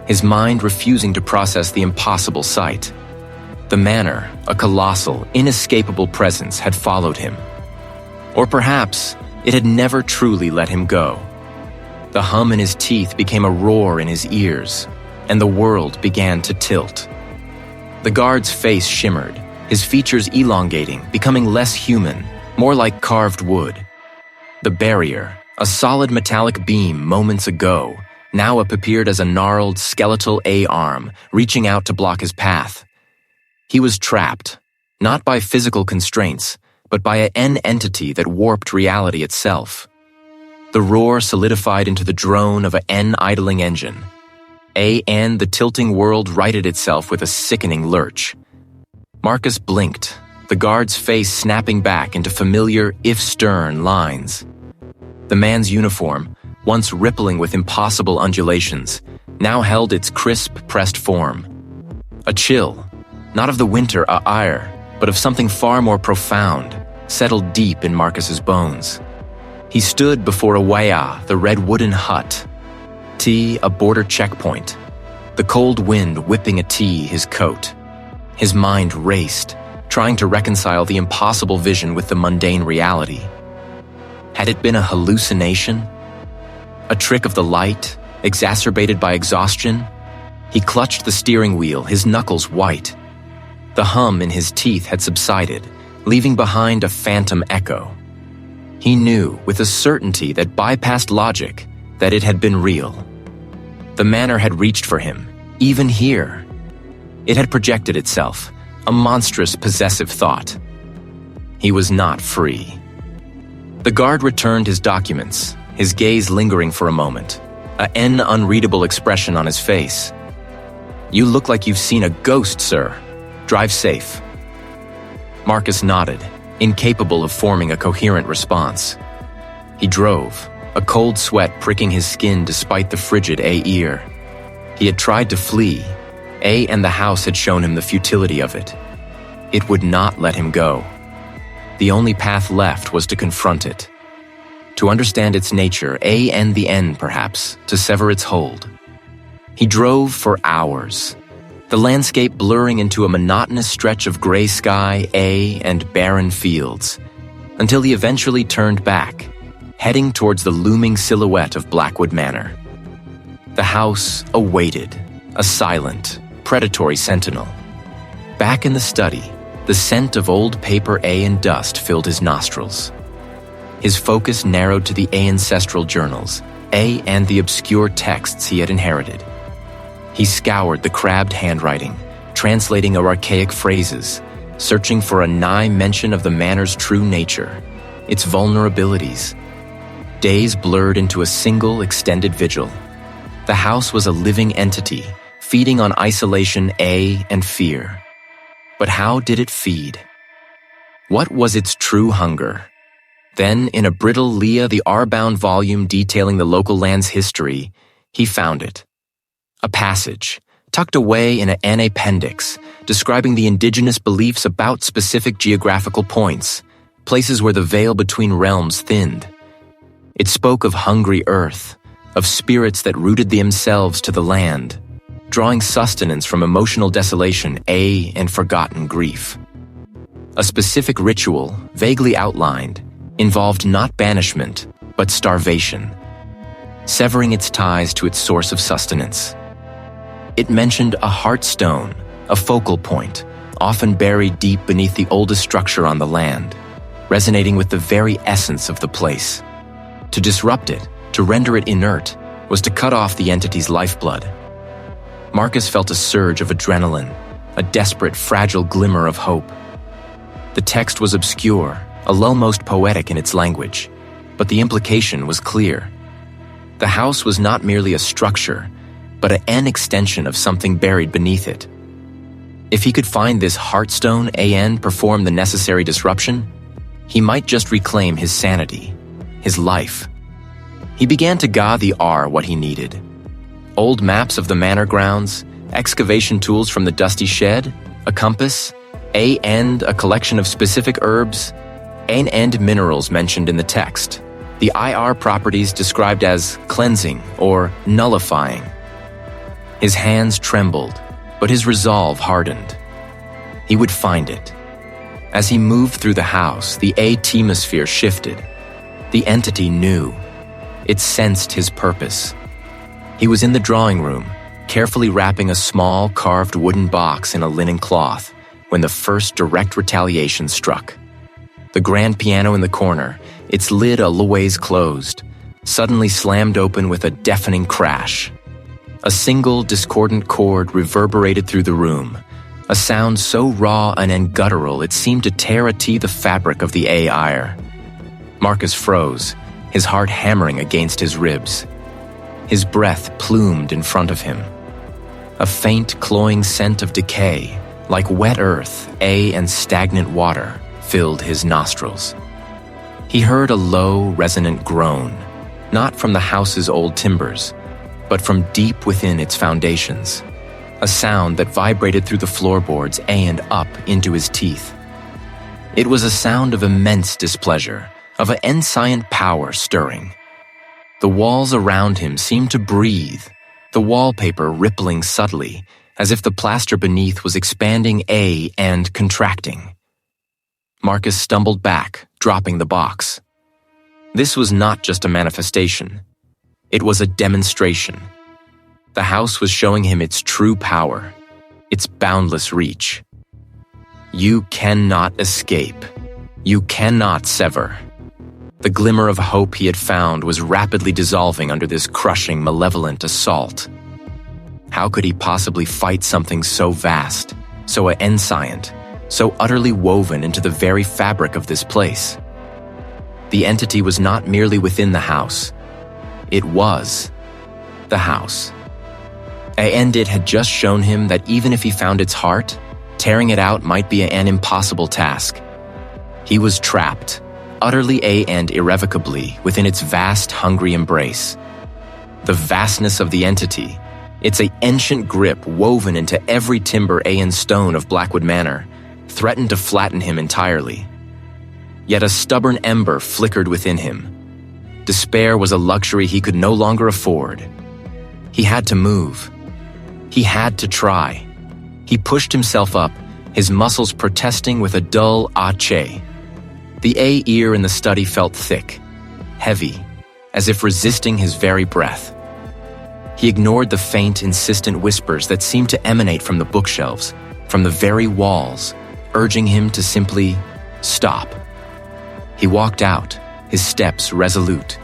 his mind refusing to process the impossible sight. The manor, a colossal, inescapable presence, had followed him. Or perhaps it had never truly let him go. The hum in his teeth became a roar in his ears, and the world began to tilt. The guard's face shimmered, his features elongating, becoming less human, more like carved wood. The barrier, a solid metallic beam moments ago, now appeared as a gnarled, skeletal arm reaching out to block his path. He was trapped, not by physical constraints, but by an entity that warped reality itself. The roar solidified into the drone of an idling engine. And the tilting world righted itself with a sickening lurch. Marcus blinked, the guard's face snapping back into familiar, if stern, lines. The man's uniform, once rippling with impossible undulations, now held its crisp, pressed form. A chill, not of the winter air, but of something far more profound, settled deep in Marcus's bones. He stood before the red wooden hut. A border checkpoint. The cold wind whipping his coat. His mind raced, trying to reconcile the impossible vision with the mundane reality. Had it been a hallucination? A trick of the light, exacerbated by exhaustion? He clutched the steering wheel, his knuckles white. The hum in his teeth had subsided, leaving behind a phantom echo. He knew, with a certainty that bypassed logic, that it had been real. The manor had reached for him, even here. It had projected itself, a monstrous possessive thought. He was not free. The guard returned his documents, his gaze lingering for a moment, an unreadable expression on his face. "You look like you've seen a ghost, sir. Drive safe." Marcus nodded, incapable of forming a coherent response. He drove, a cold sweat pricking his skin despite the frigid ear. He had tried to flee, and the house had shown him the futility of it. It would not let him go. The only path left was to confront it. To understand its nature, and the end perhaps, to sever its hold. He drove for hours. the landscape blurring into a monotonous stretch of gray sky, and barren fields, until he eventually turned back, heading towards the looming silhouette of Blackwood Manor. The house awaited, a silent, predatory sentinel. Back in the study, the scent of old paper and dust filled his nostrils. His focus narrowed to the ancestral journals, and the obscure texts he had inherited. He scoured the crabbed handwriting, translating archaic phrases, searching for a nigh mention of the manor's true nature, its vulnerabilities. Days blurred into a single extended vigil. The house was a living entity, feeding on isolation, and fear. But how did it feed? What was its true hunger? Then, in a brittle Leah the R-bound volume detailing the local land's history, he found it. A passage, tucked away in an appendix, describing the indigenous beliefs about specific geographical points, places where the veil between realms thinned. It spoke of hungry earth, of spirits that rooted themselves to the land, drawing sustenance from emotional desolation, and forgotten grief. A specific ritual, vaguely outlined, involved not banishment, but starvation, severing its ties to its source of sustenance. It mentioned a heartstone, a focal point, often buried deep beneath the oldest structure on the land, resonating with the very essence of the place. To disrupt it, to render it inert, was to cut off the entity's lifeblood. Marcus felt a surge of adrenaline, a desperate, fragile glimmer of hope. The text was obscure, almost poetic in its language, but the implication was clear. The house was not merely a structure, but an extension of something buried beneath it. If he could find this heartstone and perform the necessary disruption, he might just reclaim his sanity, his life. He began to gather what he needed. Old maps of the manor grounds, excavation tools from the dusty shed, a compass, and a collection of specific herbs, and minerals mentioned in the text, the IR properties described as cleansing or nullifying. His hands trembled, but his resolve hardened. He would find it. As he moved through the house, the atmosphere shifted. The entity knew. It sensed his purpose. He was in the drawing room, carefully wrapping a small carved wooden box in a linen cloth, when the first direct retaliation struck. The grand piano in the corner, its lid always closed, suddenly slammed open with a deafening crash. A single discordant chord reverberated through the room, a sound so raw and guttural it seemed to tear the fabric of the air. Marcus froze, his heart hammering against his ribs. His breath plumed in front of him. A faint, cloying scent of decay, like wet earth, and stagnant water, filled his nostrils. He heard a low, resonant groan, not from the house's old timbers, but from deep within its foundations, a sound that vibrated through the floorboards and up into his teeth. It was a sound of immense displeasure, of an ncient power stirring. The walls around him seemed to breathe, the wallpaper rippling subtly, as if the plaster beneath was expanding and contracting. Marcus stumbled back, dropping the box. This was not just a manifestation. It was a demonstration. The house was showing him its true power, its boundless reach. You cannot escape. You cannot sever. The glimmer of hope he had found was rapidly dissolving under this crushing, malevolent assault. How could he possibly fight something so vast, so ncient, so utterly woven into the very fabric of this place? The entity was not merely within the house. It was the house. And it had just shown him that even if he found its heart, tearing it out might be an impossible task. He was trapped, utterly and irrevocably, within its vast, hungry embrace. The vastness of the entity, its ancient grip woven into every timber and stone of Blackwood Manor, threatened to flatten him entirely. Yet a stubborn ember flickered within him. Despair was a luxury he could no longer afford. He had to move. He had to try. He pushed himself up, his muscles protesting with a dull "ah-che." The A ear in the study felt thick, heavy, as if resisting his very breath. He ignored the faint, insistent whispers that seemed to emanate from the bookshelves, from the very walls, urging him to simply stop. He walked out, his steps resolute,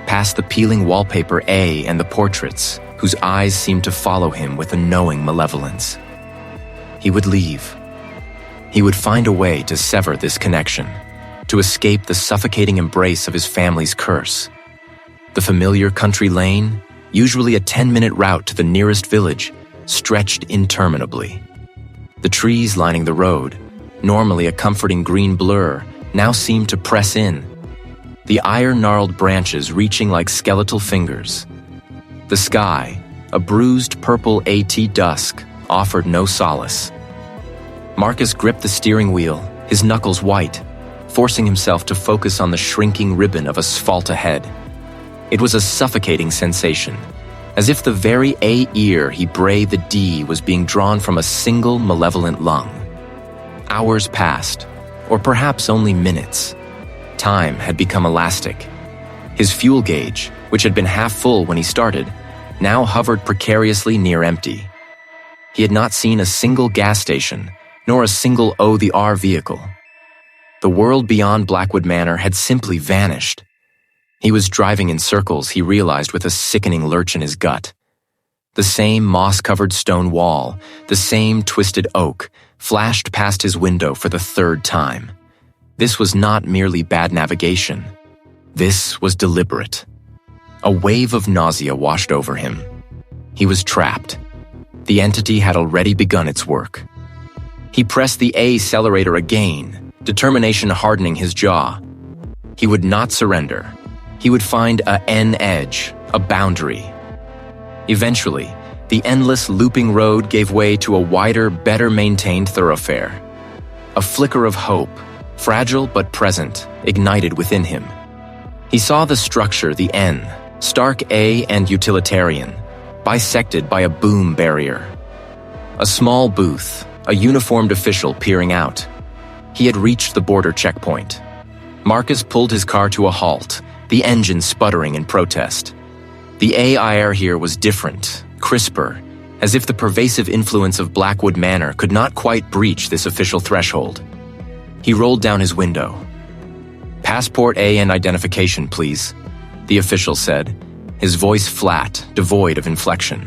past the peeling wallpaper A and the portraits, whose eyes seemed to follow him with a knowing malevolence. He would leave. He would find a way to sever this connection, to escape the suffocating embrace of his family's curse. The familiar country lane, usually a 10-minute route to the nearest village, stretched interminably. The trees lining the road, normally a comforting green blur, now seemed to press in, the iron-gnarled branches reaching like skeletal fingers. The sky, a bruised purple AT dusk, offered no solace. Marcus gripped the steering wheel, his knuckles white, forcing himself to focus on the shrinking ribbon of asphalt ahead. It was a suffocating sensation, as if the very A ear he breathed the D was being drawn from a single malevolent lung. Hours passed, or perhaps only minutes. Time had become elastic. His fuel gauge, which had been half full when he started, now hovered precariously near empty. He had not seen a single gas station, nor a single OTR vehicle. The world beyond Blackwood Manor had simply vanished. He was driving in circles, he realized with a sickening lurch in his gut. The same moss-covered stone wall, the same twisted oak, flashed past his window for the third time. This was not merely bad navigation. This was deliberate. A wave of nausea washed over him. He was trapped. The entity had already begun its work. He pressed the accelerator again, determination hardening his jaw. He would not surrender. He would find an edge, a boundary. Eventually, the endless looping road gave way to a wider, better-maintained thoroughfare. A flicker of hope, fragile but present, ignited within him. He saw the structure, the N, stark A and utilitarian, bisected by a boom barrier. A small booth, a uniformed official peering out. He had reached the border checkpoint. Marcus pulled his car to a halt, the engine sputtering in protest. The air here was different, crisper, as if the pervasive influence of Blackwood Manor could not quite breach this official threshold. He rolled down his window. "Passport A and identification, please," the official said, his voice flat, devoid of inflection.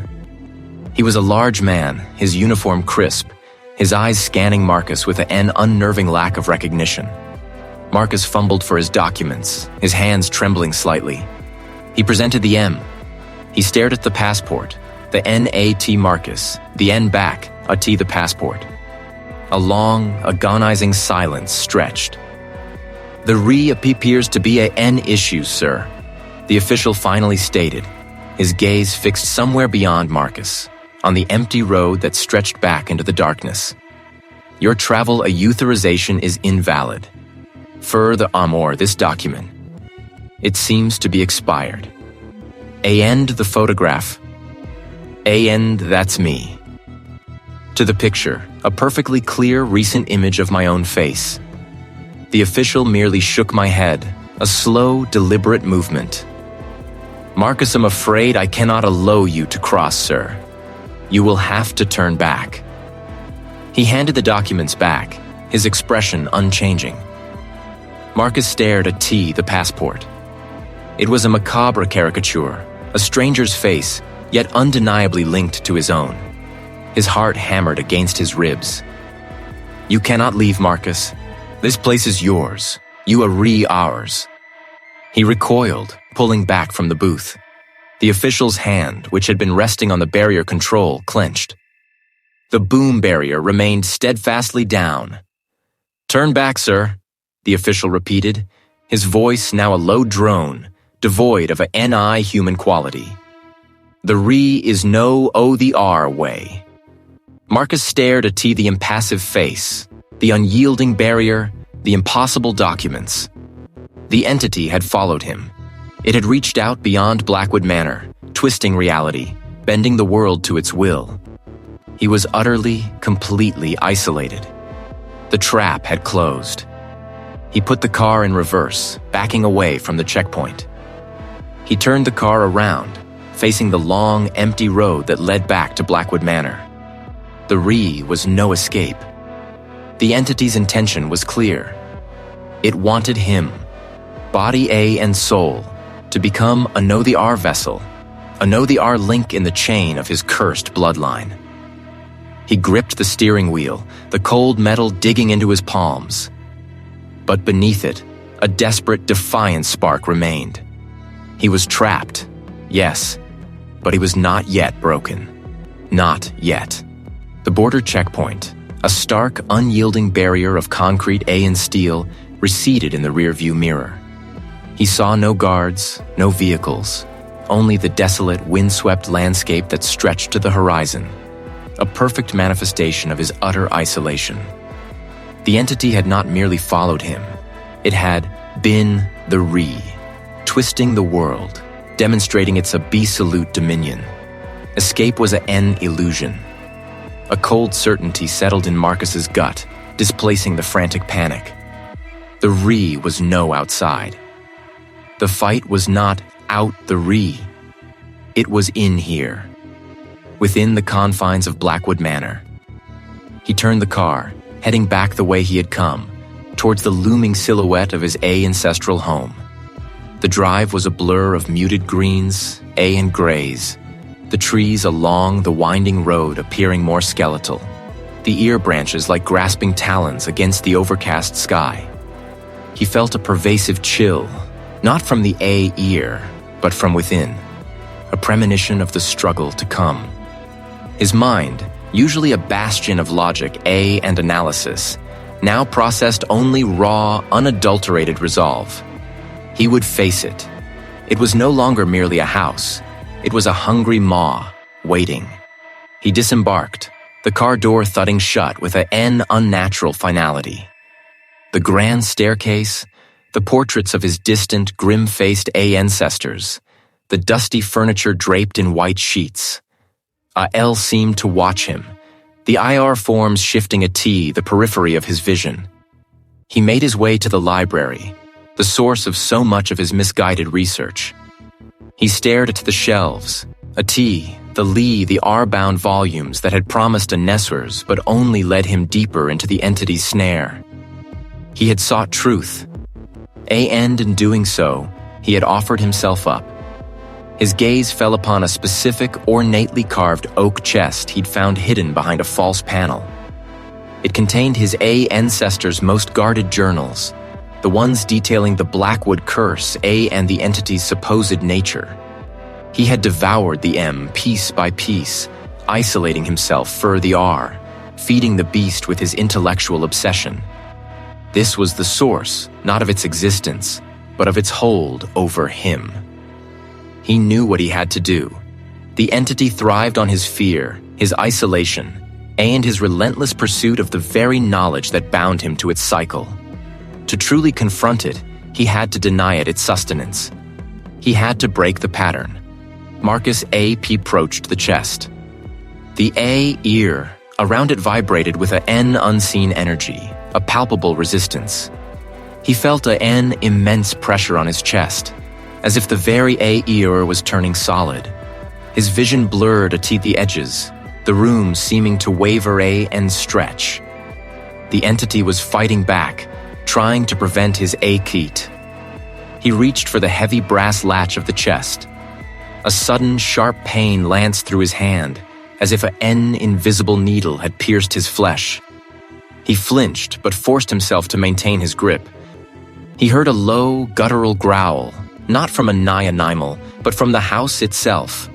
He was a large man, his uniform crisp, his eyes scanning Marcus with an unnerving lack of recognition. Marcus fumbled for his documents, his hands trembling slightly. He presented the M. He stared at the passport, the NAT Marcus, the N back, a T the passport. A long, agonizing silence stretched. "The appears to be a N issue, sir," the official finally stated, his gaze fixed somewhere beyond Marcus, on the empty road that stretched back into the darkness. "Your travel authorization is invalid. For the Amor, this document. It seems to be expired. End the photograph. End, that's me." To the picture, a perfectly clear recent image of my own face. The official merely shook my head, a slow, deliberate movement. "Marcus, I'm afraid I cannot allow you to cross, sir. You will have to turn back." He handed the documents back, his expression unchanging. Marcus stared at T, the passport. It was a macabre caricature, a stranger's face, yet undeniably linked to his own. His heart hammered against his ribs. "You cannot leave, Marcus. This place is yours. You are ours." He recoiled, pulling back from the booth. The official's hand, which had been resting on the barrier control, clenched. The boom barrier remained steadfastly down. "Turn back, sir," the official repeated, his voice now a low drone, devoid of a NI human quality. "The is no the R way." Marcus stared at the impassive face, the unyielding barrier, the impossible documents. The entity had followed him. It had reached out beyond Blackwood Manor, twisting reality, bending the world to its will. He was utterly, completely isolated. The trap had closed. He put the car in reverse, backing away from the checkpoint. He turned the car around, facing the long, empty road that led back to Blackwood Manor. The Ree was no escape. The entity's intention was clear. It wanted him, body A and soul, to become a Know-the-R vessel, a Know-the-R link in the chain of his cursed bloodline. He gripped the steering wheel, the cold metal digging into his palms. But beneath it, a desperate, defiant spark remained. He was trapped, yes, but he was not yet broken. Not yet. The border checkpoint, a stark, unyielding barrier of concrete A and steel, receded in the rearview mirror. He saw no guards, no vehicles, only the desolate, windswept landscape that stretched to the horizon, a perfect manifestation of his utter isolation. The entity had not merely followed him, it had been the Ree, twisting the world, demonstrating its absolute dominion. Escape was an illusion. A cold certainty settled in Marcus's gut, displacing the frantic panic. The Ree was no outside. The fight was not out the Ree. It was in here, within the confines of Blackwood Manor. He turned the car, heading back the way he had come, towards the looming silhouette of his ancestral home. The drive was a blur of muted greens, and grays, the trees along the winding road appearing more skeletal, the ear branches like grasping talons against the overcast sky. He felt a pervasive chill, not from the ear, but from within, a premonition of the struggle to come. His mind, usually a bastion of logic, and analysis, now processed only raw, unadulterated resolve. He would face it. It was no longer merely a house. It was a hungry maw, waiting. He disembarked, the car door thudding shut with an unnatural finality. The grand staircase, the portraits of his distant, grim-faced ancestors, the dusty furniture draped in white sheets. L seemed to watch him, the IR forms shifting a T, the periphery of his vision. He made his way to the library, the source of so much of his misguided research. He stared at the shelves, a T, the R-bound volumes that had promised a Nessers but only led him deeper into the entity's snare. He had sought truth, and in doing so, he had offered himself up. His gaze fell upon a specific, ornately carved oak chest he'd found hidden behind a false panel. It contained his ancestors' most guarded journals, the ones detailing the Blackwood curse, and the entity's supposed nature. He had devoured the M piece by piece, isolating himself for the R, feeding the beast with his intellectual obsession. This was the source, not of its existence, but of its hold over him. He knew what he had to do. The entity thrived on his fear, his isolation, and his relentless pursuit of the very knowledge that bound him to its cycle. To truly confront it, he had to deny it its sustenance. He had to break the pattern. Marcus approached the chest. The ear around it vibrated with an unseen energy, a palpable resistance. He felt an immense pressure on his chest, as if the very ear was turning solid. His vision blurred at the edges, the room seeming to waver and stretch. The entity was fighting back, trying to prevent his keet. He reached for the heavy brass latch of the chest. A sudden, sharp pain lanced through his hand, as if an invisible needle had pierced his flesh. He flinched, but forced himself to maintain his grip. He heard a low, guttural growl, not from a nigh animal, but from the house itself,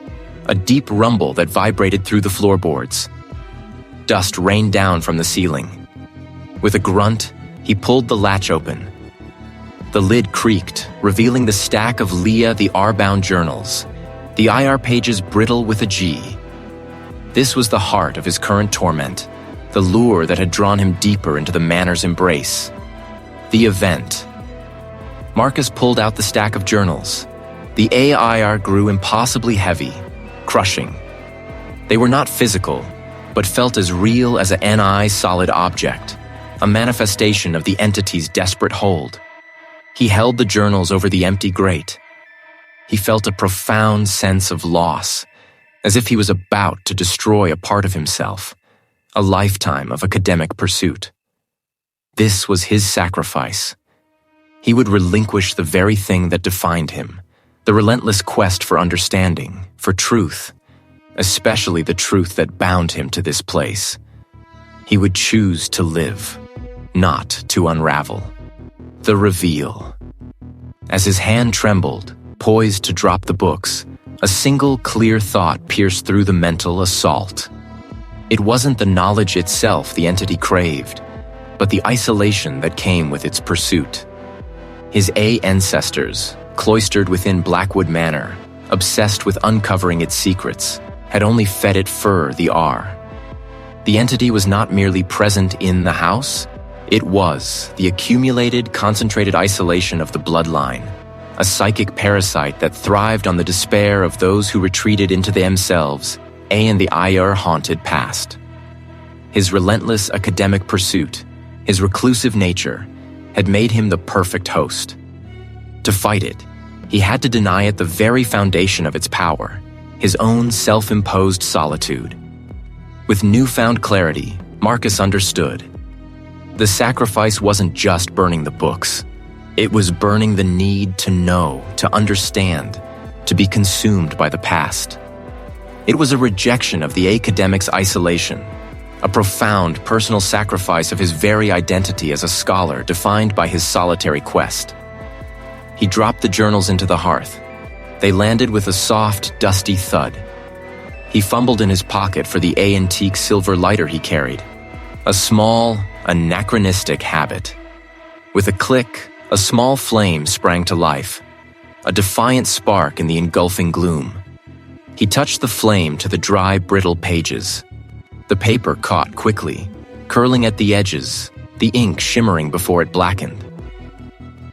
a deep rumble that vibrated through the floorboards. Dust rained down from the ceiling. With a grunt, he pulled the latch open. The lid creaked, revealing the stack of the R-bound journals, the IR pages brittle with a G. This was the heart of his current torment, the lure that had drawn him deeper into the manor's embrace. The event. Marcus pulled out the stack of journals. The AIR grew impossibly heavy, crushing. They were not physical, but felt as real as a NI solid object, a manifestation of the entity's desperate hold. He held the journals over the empty grate. He felt a profound sense of loss, as if he was about to destroy a part of himself, a lifetime of academic pursuit. This was his sacrifice. He would relinquish the very thing that defined him, the relentless quest for understanding, for truth, especially the truth that bound him to this place. He would choose to live, not to unravel. The reveal. As his hand trembled, poised to drop the books, a single clear thought pierced through the mental assault. It wasn't the knowledge itself the entity craved, but the isolation that came with its pursuit. His ancestors, cloistered within Blackwood Manor, obsessed with uncovering its secrets, had only fed it the R. The entity was not merely present in the house, it was the accumulated, concentrated isolation of the bloodline, a psychic parasite that thrived on the despair of those who retreated into themselves and the haunted past. His relentless academic pursuit, his reclusive nature, had made him the perfect host. To fight it, he had to deny it the very foundation of its power, his own self-imposed solitude. With newfound clarity, Marcus understood. The sacrifice wasn't just burning the books. It was burning the need to know, to understand, to be consumed by the past. It was a rejection of the academic's isolation, a profound personal sacrifice of his very identity as a scholar defined by his solitary quest. He dropped the journals into the hearth. They landed with a soft, dusty thud. He fumbled in his pocket for the antique silver lighter he carried, a small, anachronistic habit. With a click, a small flame sprang to life, a defiant spark in the engulfing gloom. He touched the flame to the dry, brittle pages. The paper caught quickly, curling at the edges, the ink shimmering before it blackened.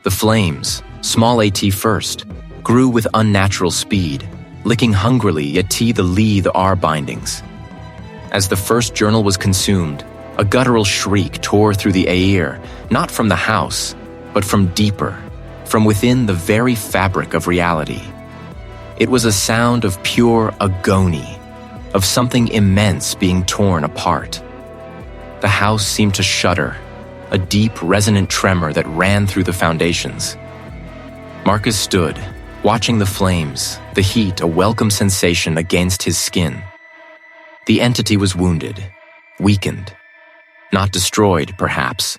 The flames, small at first, grew with unnatural speed, licking hungrily at the R bindings. As the first journal was consumed, a guttural shriek tore through the air, not from the house, but from deeper, from within the very fabric of reality. It was a sound of pure agony, of something immense being torn apart. The house seemed to shudder, a deep, resonant tremor that ran through the foundations. Marcus stood, watching the flames, the heat a welcome sensation against his skin. The entity was wounded, weakened. Not destroyed, perhaps,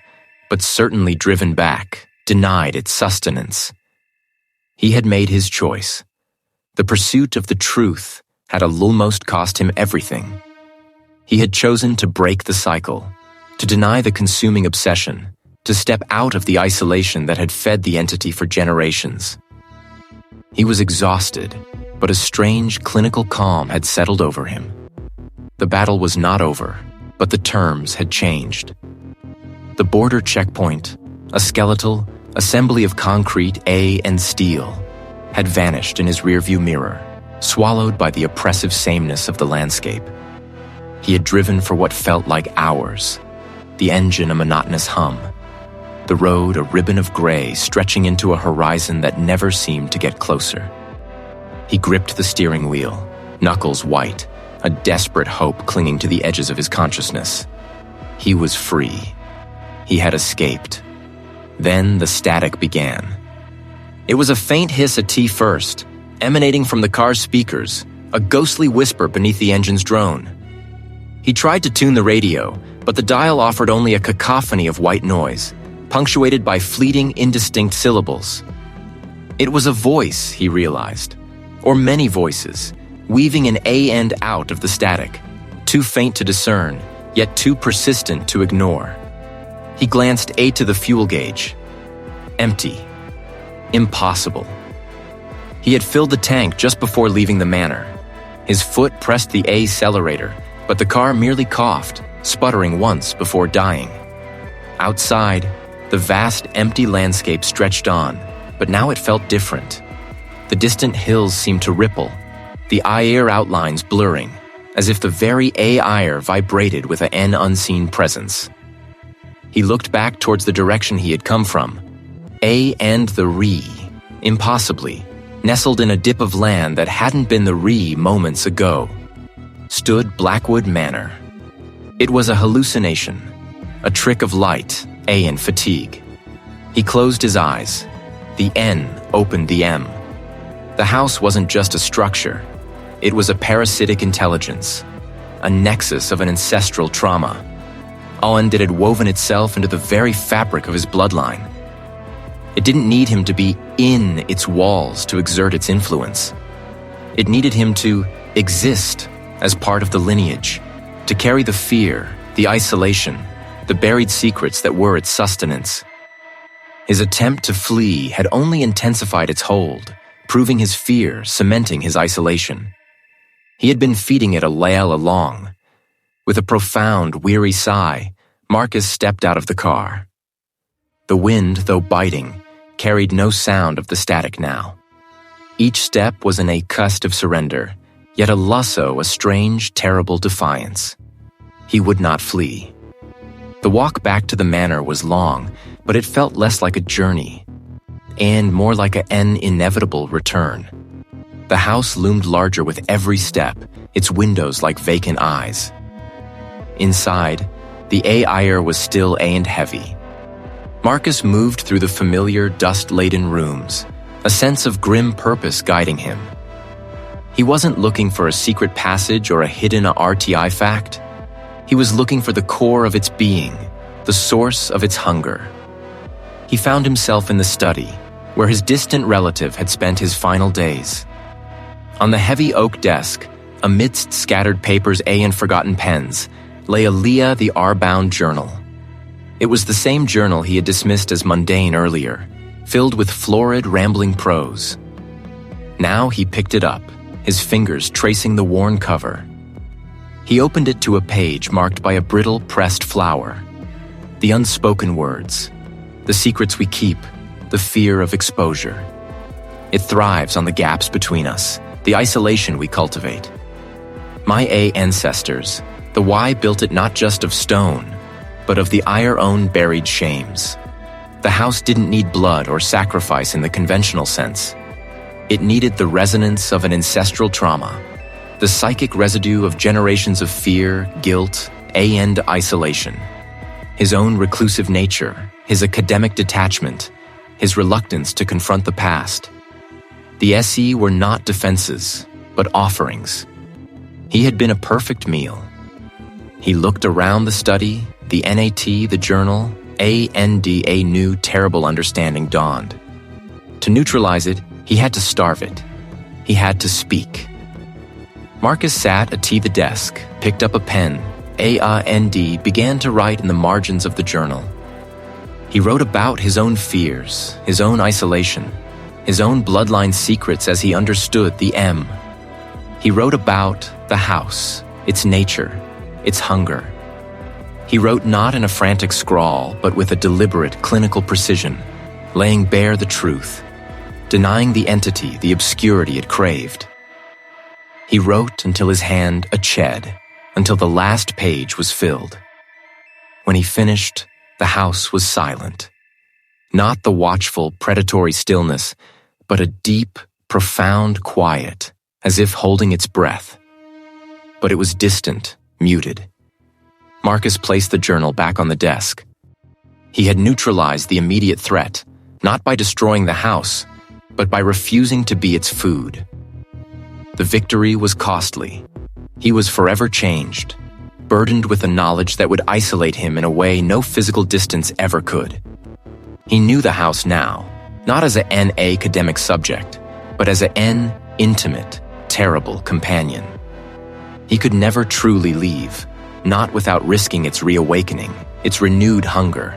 but certainly driven back, denied its sustenance. He had made his choice. The pursuit of the truth had almost cost him everything. He had chosen to break the cycle, to deny the consuming obsession, to step out of the isolation that had fed the entity for generations. He was exhausted, but a strange clinical calm had settled over him. The battle was not over, but the terms had changed. The border checkpoint, a skeletal assembly of concrete, and steel, had vanished in his rearview mirror, swallowed by the oppressive sameness of the landscape. He had driven for what felt like hours, the engine a monotonous hum, the road a ribbon of gray stretching into a horizon that never seemed to get closer. He gripped the steering wheel, knuckles white, a desperate hope clinging to the edges of his consciousness. He was free. He had escaped. Then the static began. It was a faint hiss at first, emanating from the car's speakers, a ghostly whisper beneath the engine's drone. He tried to tune the radio, but the dial offered only a cacophony of white noise, punctuated by fleeting, indistinct syllables. It was a voice, he realized, or many voices, weaving an and out of the static, too faint to discern, yet too persistent to ignore. He glanced to the fuel gauge. Empty. Impossible. He had filled the tank just before leaving the manor. His foot pressed the accelerator, but the car merely coughed, sputtering once before dying. Outside, the vast, empty landscape stretched on, but now it felt different. The distant hills seemed to ripple, the air outlines blurring, as if the very A-ire vibrated with an unseen presence. He looked back towards the direction he had come from. A and the Re, impossibly, nestled in a dip of land that hadn't been the Re moments ago, stood Blackwood Manor. It was a hallucination, a trick of light, A and fatigue. He closed his eyes. The N opened the M. The house wasn't just a structure. It was a parasitic intelligence, a nexus of an ancestral trauma. All that had woven itself into the very fabric of his bloodline. It didn't need him to be in its walls to exert its influence. It needed him to exist as part of the lineage, to carry the fear, the isolation, the buried secrets that were its sustenance. His attempt to flee had only intensified its hold, proving his fear, cementing his isolation. He had been feeding it a lail along. With a profound, weary sigh, Marcus stepped out of the car. The wind, though biting, carried no sound of the static now. Each step was an acust of surrender, yet also a strange, terrible defiance. He would not flee. The walk back to the manor was long, but it felt less like a journey, and more like an inevitable return. The house loomed larger with every step, its windows like vacant eyes. Inside, the A-ire was still and heavy. Marcus moved through the familiar, dust-laden rooms, a sense of grim purpose guiding him. He wasn't looking for a secret passage or a hidden RTI fact. He was looking for the core of its being, the source of its hunger. He found himself in the study, where his distant relative had spent his final days. On the heavy oak desk, amidst scattered papers and forgotten pens, lay a Leah the R-bound journal. It was the same journal he had dismissed as mundane earlier, filled with florid, rambling prose. Now he picked it up, his fingers tracing the worn cover. He opened it to a page marked by a brittle, pressed flower. The unspoken words, the secrets we keep, the fear of exposure. It thrives on the gaps between us, the isolation we cultivate. My ancestors, the Y built it not just of stone, but of the ire own buried shames. The house didn't need blood or sacrifice in the conventional sense. It needed the resonance of an ancestral trauma, the psychic residue of generations of fear, guilt, and isolation. His own reclusive nature, his academic detachment, his reluctance to confront the past. The SE were not defenses, but offerings. He had been a perfect meal. He looked around the study, the NAT, the journal, a new terrible understanding dawned. To neutralize it, he had to starve it. He had to speak. Marcus sat at the desk, picked up a pen, began to write in the margins of the journal. He wrote about his own fears, his own isolation, his own bloodline secrets as he understood the M. He wrote about the house, its nature, its hunger. He wrote not in a frantic scrawl, but with a deliberate, clinical precision, laying bare the truth, denying the entity, the obscurity it craved. He wrote until his hand ached, until the last page was filled. When he finished, the house was silent. Not the watchful, predatory stillness, but a deep, profound quiet, as if holding its breath. But it was distant, muted. Marcus placed the journal back on the desk. He had neutralized the immediate threat, not by destroying the house, but by refusing to be its food. The victory was costly. He was forever changed, burdened with a knowledge that would isolate him in a way no physical distance ever could. He knew the house now, not as an academic subject, but as an intimate, terrible companion. He could never truly leave, not without risking its reawakening, its renewed hunger.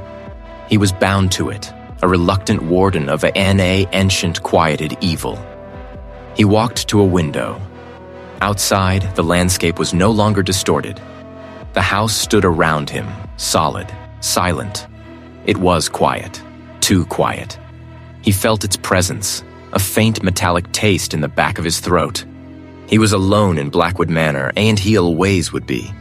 He was bound to it, a reluctant warden of an ancient quieted evil. He walked to a window. Outside, the landscape was no longer distorted. The house stood around him, solid, silent. It was quiet, too quiet. He felt its presence, a faint metallic taste in the back of his throat. He was alone in Blackwood Manor, and he always would be.